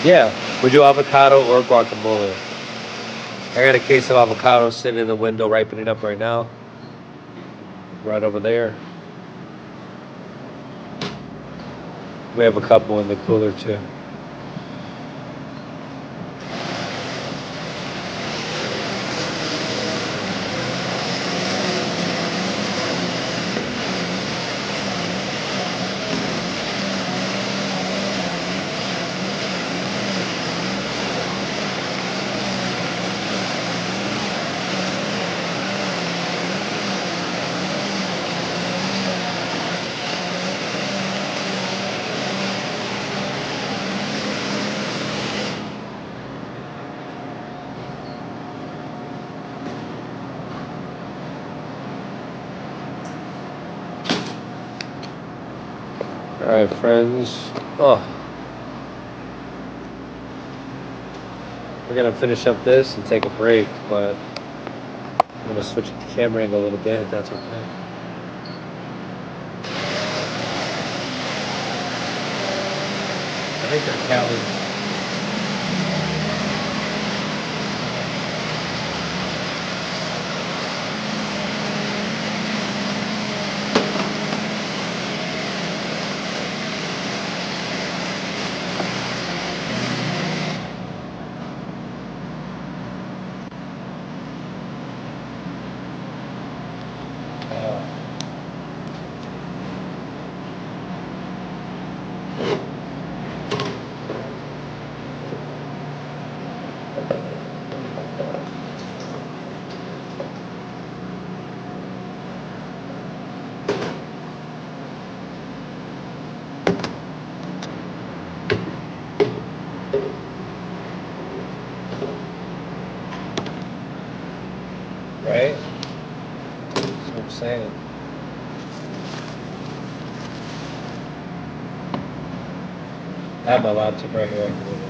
Yeah, would you avocado or guacamole? I got a case of avocado sitting in the window ripening up right now. Right over there. We have a couple in the cooler too. All right, friends. Oh, we're gonna finish up this and take a break, but I'm gonna switch the camera angle a little bit if that's okay. I think they're Cali. Right? That's what I'm saying. I have my laptop right here. I can read it.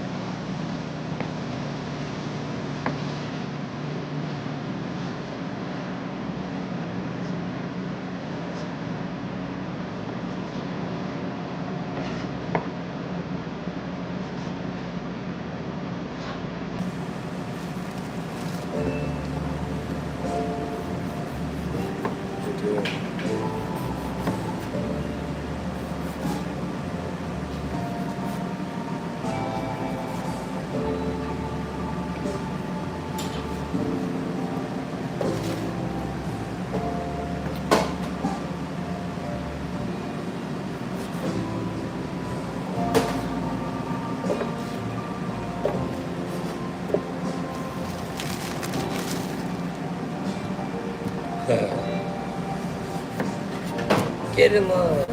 Get in line.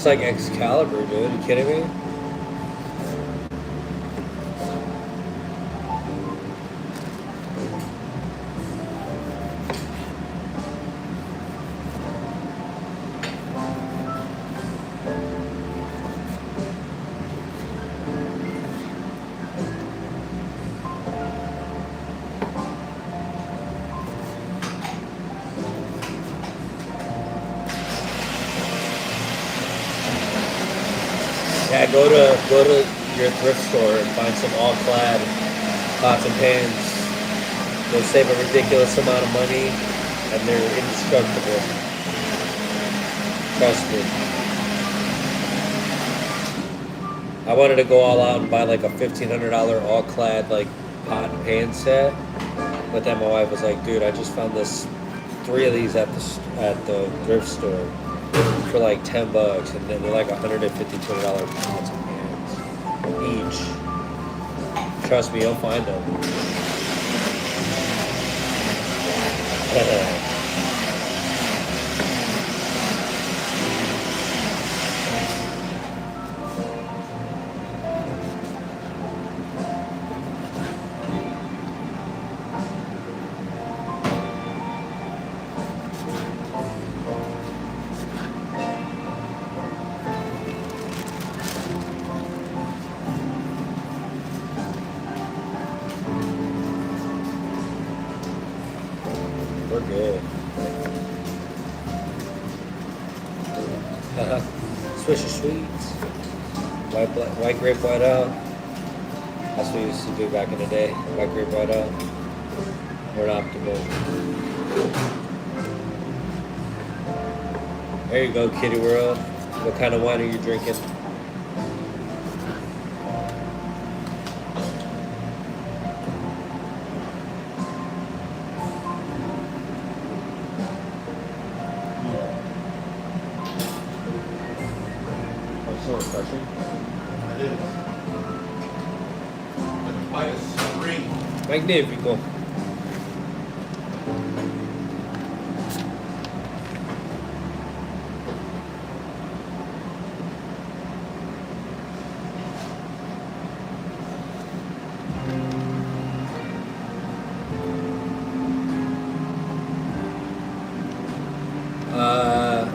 Looks like Excalibur, dude. You kidding me? Yeah, go to your thrift store and find some all-clad pots and pans. They'll save a ridiculous amount of money, and they're indestructible. Trust me. I wanted to go all out and buy like a $1,500 all-clad like pot and pan set, but then my wife was like, "Dude, I just found this 3 of these at the thrift store for like $10, and then they're like $150 pots and pans each. Trust me, you'll find them." We're good. Swisher Sweets. White grape, white out. That's what we used to do back in the day. White grape, white out. We're not optimal. There you go, Kitty World. What kind of wine are you drinking? So refreshing. It is. Like a spring. Magnifico.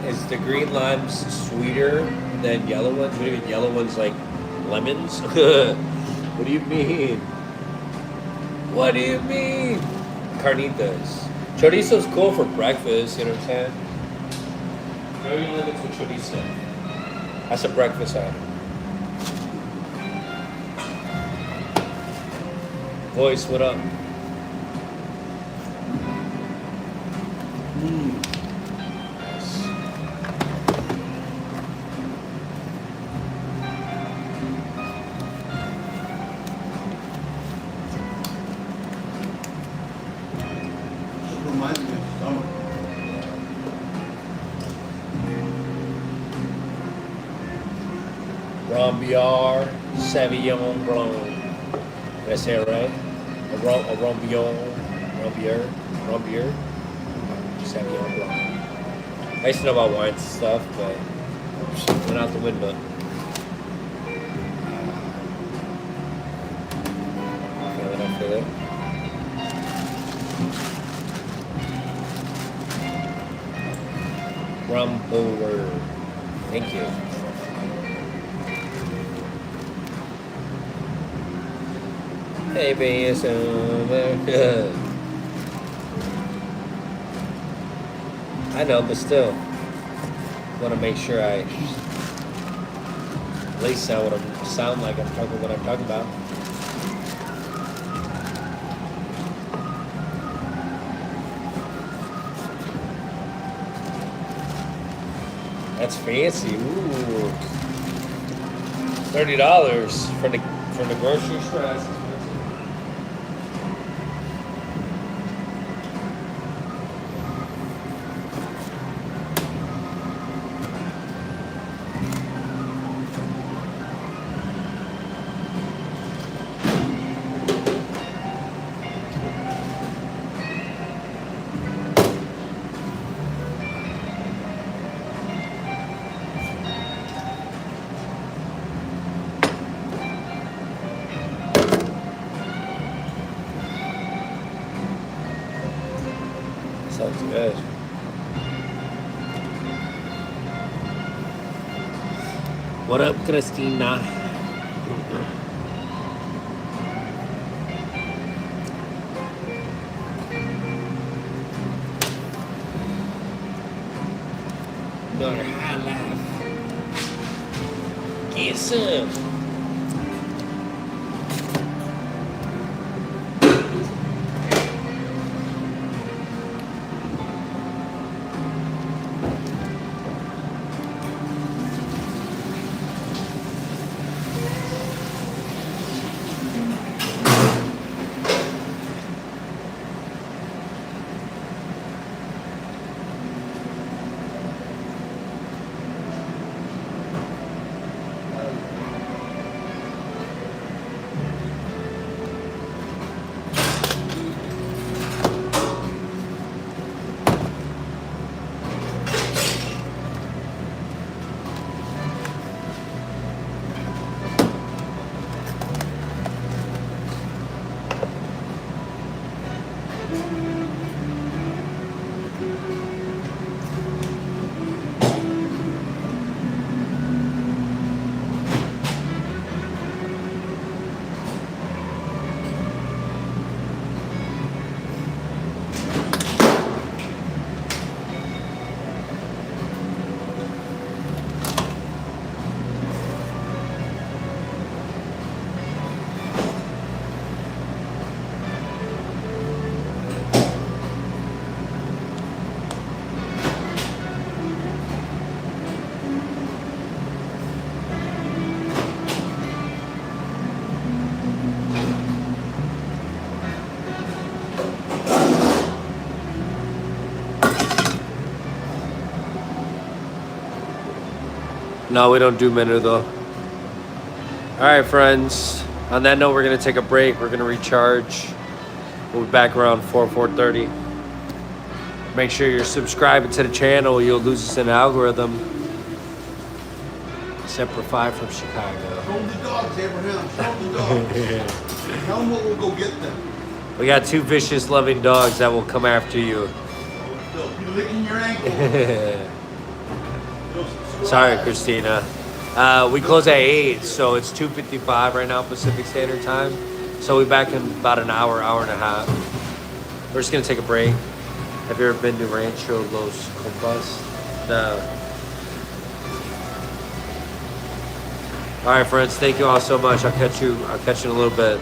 Is the green limes sweeter than yellow ones? What do you mean? Yellow ones like lemons? What do you mean? What do you mean? Carnitas. Chorizo's cool for breakfast, you know what I'm saying? Very lemons with chorizo. That's a breakfast item. Voice, what up? Reminds me of summer. Rombiar Sauvignon Blanc. Did I say it right? A Rombiar Sauvignon Blanc. I used to know about wines and stuff, but went out the window. I feel it. Rumbower. Thank you. Hey, BSM. I know, but still, want to make sure I at least sound like I'm talking what I'm talking about. That's fancy. Ooh, $30 from the grocery store. That's expensive. What up, Christina? Another high life. Get some. No, we don't do minute though. All right, friends. On that note, we're gonna take a break. We're gonna recharge. We'll be back around 4:30. Make sure you're subscribing to the channel. You'll lose us in the algorithm. Semper Fi from Chicago. Show them the dogs, Abraham. Show them the dogs. Tell them what we'll go get them. We got 2 vicious, loving dogs that will come after you. You're licking your ankle. Sorry, Christina. We close at 8, so it's 2:55 right now, Pacific Standard Time. So we'll be back in about an hour, hour and a half. We're just gonna take a break. Have you ever been to Rancho Los Compas? No. All right, friends. Thank you all so much. I'll catch you in a little bit.